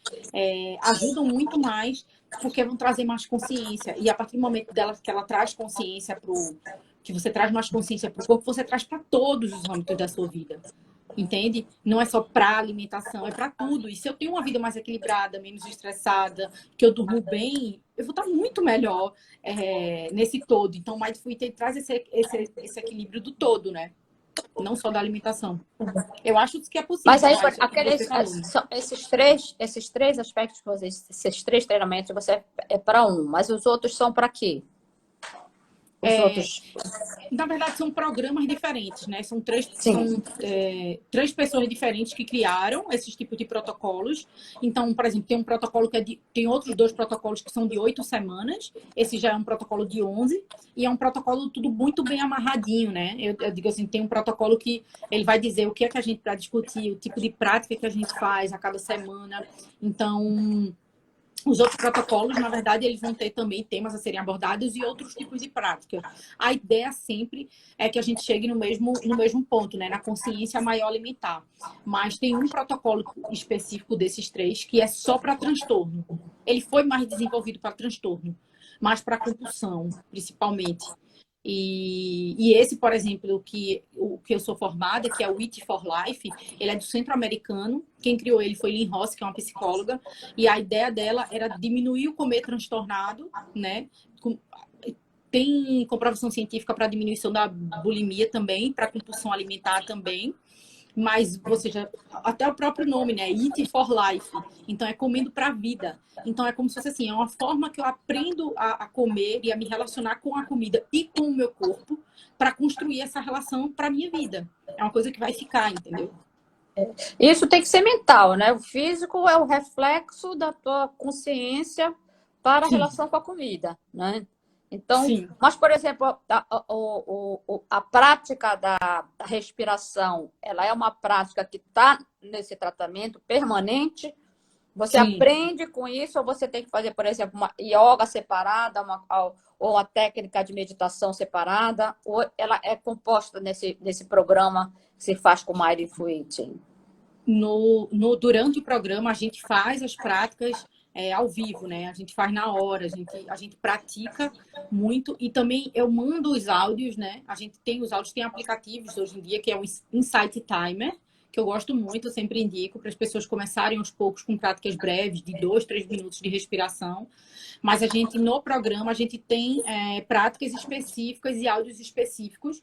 ajudam muito mais, porque vão trazer mais consciência. E a partir do momento que ela traz consciência que você traz mais consciência para o corpo, você traz para todos os âmbitos da sua vida. Entende? Não é só para alimentação, é para tudo. E se eu tenho uma vida mais equilibrada, menos estressada, que eu durmo bem, eu vou estar muito melhor nesse todo. Então, o Mindful Eating traz esse equilíbrio do todo, né? Não só da alimentação. Eu acho que é possível. Mas aí, esses três aspectos, esses 3 treinamentos, você é para um, mas os outros são para quê? Na verdade, são programas diferentes, né? São três pessoas diferentes que criaram esses tipos de protocolos. Então, por exemplo, tem um protocolo tem outros 2 protocolos que são de 8 semanas. Esse já é um protocolo de 11 e é um protocolo tudo muito bem amarradinho, né? Eu digo assim, tem um protocolo que ele vai dizer o que é que a gente vai discutir, o tipo de prática que a gente faz a cada semana. Então, os outros protocolos, na verdade, eles vão ter também temas a serem abordados e outros tipos de prática. A ideia sempre é que a gente chegue no mesmo ponto, né? Na consciência maior alimentar. Mas tem um protocolo específico desses 3 que é só para transtorno. Ele foi mais desenvolvido para transtorno, mas para compulsão, principalmente. E esse, por exemplo, o que eu sou formada, que é o Eat for Life, ele é do centro-americano. Quem criou ele foi Lynn Ross, que é uma psicóloga. E a ideia dela era diminuir o comer transtornado, né? Tem comprovação científica para diminuição da bulimia também, para compulsão alimentar também. mas você já, até o próprio nome, né? Eat for Life. Então é comendo para a vida. Então é como se fosse assim, é uma forma que eu aprendo a comer e a me relacionar com a comida e com o meu corpo para construir essa relação para minha vida. É uma coisa que vai ficar, entendeu? Isso tem que ser mental, né? O físico é o reflexo da tua consciência para a Sim, relação com a comida, né? Então, sim, mas, por exemplo, a prática da respiração, ela é uma prática que está nesse tratamento permanente. Você sim. aprende com isso ou você tem que fazer, por exemplo, uma yoga separada, ou uma técnica de meditação separada, ou ela é composta nesse programa que se faz com Mindful Eating? Durante o programa, a gente faz as práticas ao vivo, né? A gente faz na hora, a gente pratica muito e também eu mando os áudios, né? A gente tem os áudios, tem aplicativos hoje em dia, que é o Insight Timer, que eu gosto muito, eu sempre indico para as pessoas começarem aos poucos com práticas breves, de 2, 3 minutos de respiração. Mas a gente, no programa, a gente tem práticas específicas e áudios específicos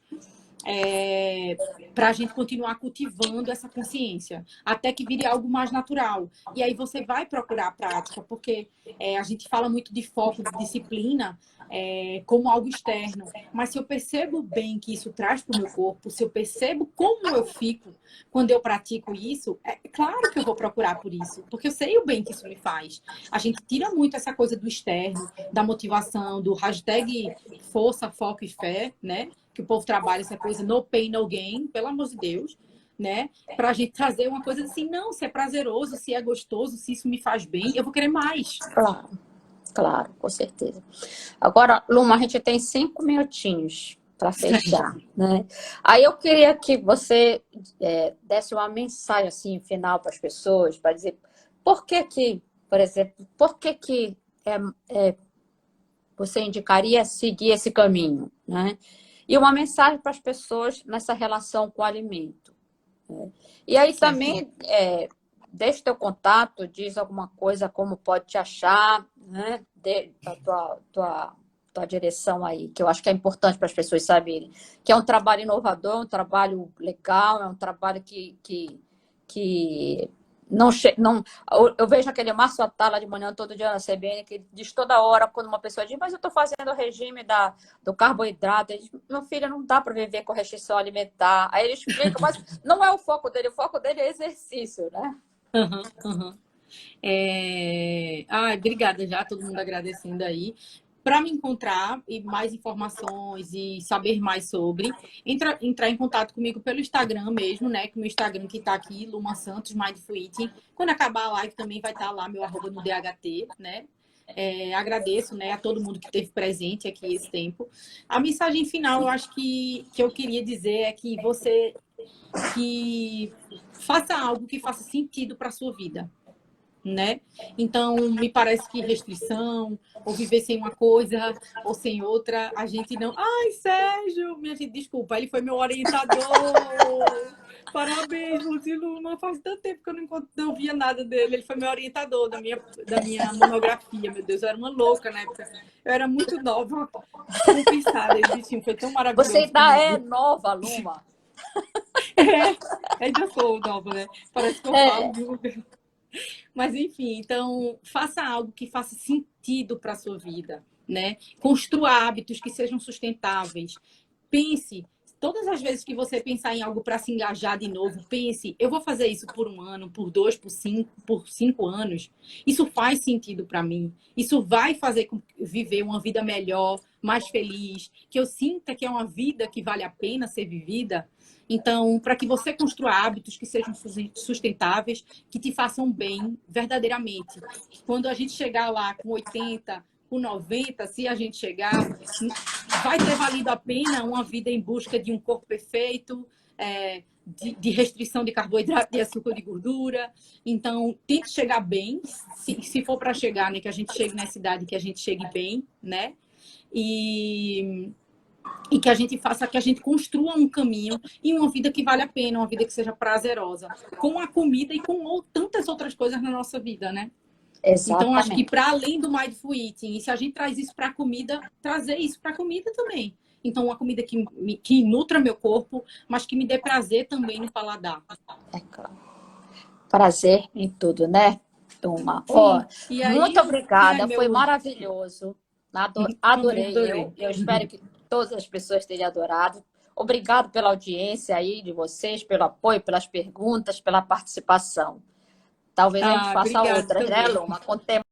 para a gente continuar cultivando essa consciência, até que vire algo mais natural. E aí você vai procurar a prática, porque a gente fala muito de foco, de disciplina, como algo externo. Mas se eu percebo bem que isso traz para o meu corpo, se eu percebo como eu fico quando eu pratico isso, é claro que eu vou procurar por isso, porque eu sei o bem que isso me faz. A gente tira muito essa coisa do externo, da motivação, do hashtag força, foco e fé, né? Que o povo trabalha essa coisa no pain, no gain, pelo amor de Deus, né? Para a gente trazer uma coisa assim, não, se é prazeroso, se é gostoso, se isso me faz bem, eu vou querer mais. Claro, claro, com certeza. Agora, Luma, a gente tem 5 minutinhos para fechar, né? Aí eu queria que você desse uma mensagem assim final para as pessoas, para dizer por que que, por exemplo, por que que você indicaria seguir esse caminho, né? E uma mensagem para as pessoas nessa relação com o alimento. E aí Certo. também deixa o teu contato, diz alguma coisa, como pode te achar, né? Da tua direção aí, que eu acho que é importante para as pessoas saberem. Que é um trabalho inovador, é um trabalho legal, é um trabalho que não, eu vejo aquele Márcio Atala de manhã todo dia na CBN, que ele diz toda hora, quando uma pessoa diz, mas eu estou fazendo o regime do carboidrato, ele diz, meu filho, não dá para viver com restrição alimentar. Aí ele explica, mas não é o foco dele é exercício, né? Uhum, uhum. Obrigada já, todo mundo agradecendo aí. Para me encontrar e mais informações e saber mais sobre, entrar em contato comigo pelo Instagram mesmo, né? Que o meu Instagram que está aqui, Luma Santos, Mindful Eating. Quando acabar a live também vai estar lá meu arroba no DHT, né? Agradeço, né, a todo mundo que esteve presente aqui esse tempo. A mensagem final, eu acho que eu queria dizer é que você que faça algo que faça sentido para a sua vida, né? Então, me parece que restrição, ou viver sem uma coisa ou sem outra, a gente não. Ai, Sérgio, minha gente, desculpa, ele foi meu orientador. Parabéns, Luziluma. Faz tanto tempo que eu não via nada dele. Ele foi meu orientador da minha monografia, meu Deus, eu era uma louca na época. Eu era muito nova, descompensada. Esse bichinho foi tão Você maravilhoso ainda é comigo. nova, Luma. Ainda sou nova, né? Parece que eu falo É, de um lugar. Mas enfim, então faça algo que faça sentido para a sua vida, né? Construa hábitos que sejam sustentáveis. Pense, todas as vezes que você pensar em algo para se engajar de novo, pense, eu vou fazer isso por 1 ano, por 2, por 5 anos. Isso faz sentido para mim. Isso vai fazer viver uma vida melhor, mais feliz, que eu sinta que é uma vida que vale a pena ser vivida. Então, para que você construa hábitos que sejam sustentáveis, que te façam bem verdadeiramente. Quando a gente chegar lá com 80, com 90, se a gente chegar, vai ter valido a pena uma vida em busca de um corpo perfeito, de restrição de carboidrato, de açúcar, de gordura. Então, tente chegar bem, se for para chegar, né, que a gente chegue nessa idade, que a gente chegue bem, né? E que a gente faça, que a gente construa um caminho e uma vida que vale a pena, uma vida que seja prazerosa, com a comida e com tantas outras coisas na nossa vida, né? Então, acho que exatamente. para além do mindful eating, e se a gente traz isso para a comida, trazer isso para a comida também. Então, uma comida que nutra meu corpo, mas que me dê prazer também no paladar. É claro. Prazer em tudo, né, Uma? Ó, Sim, e muito aí, obrigada, foi meu, maravilhoso. também Adorei eu. adorei. Eu espero que todas as pessoas tenham adorado. Obrigado pela audiência aí de vocês, pelo apoio, pelas perguntas, pela participação. Talvez a gente Ah, faça obrigado outras, né, também. Luma? Com temas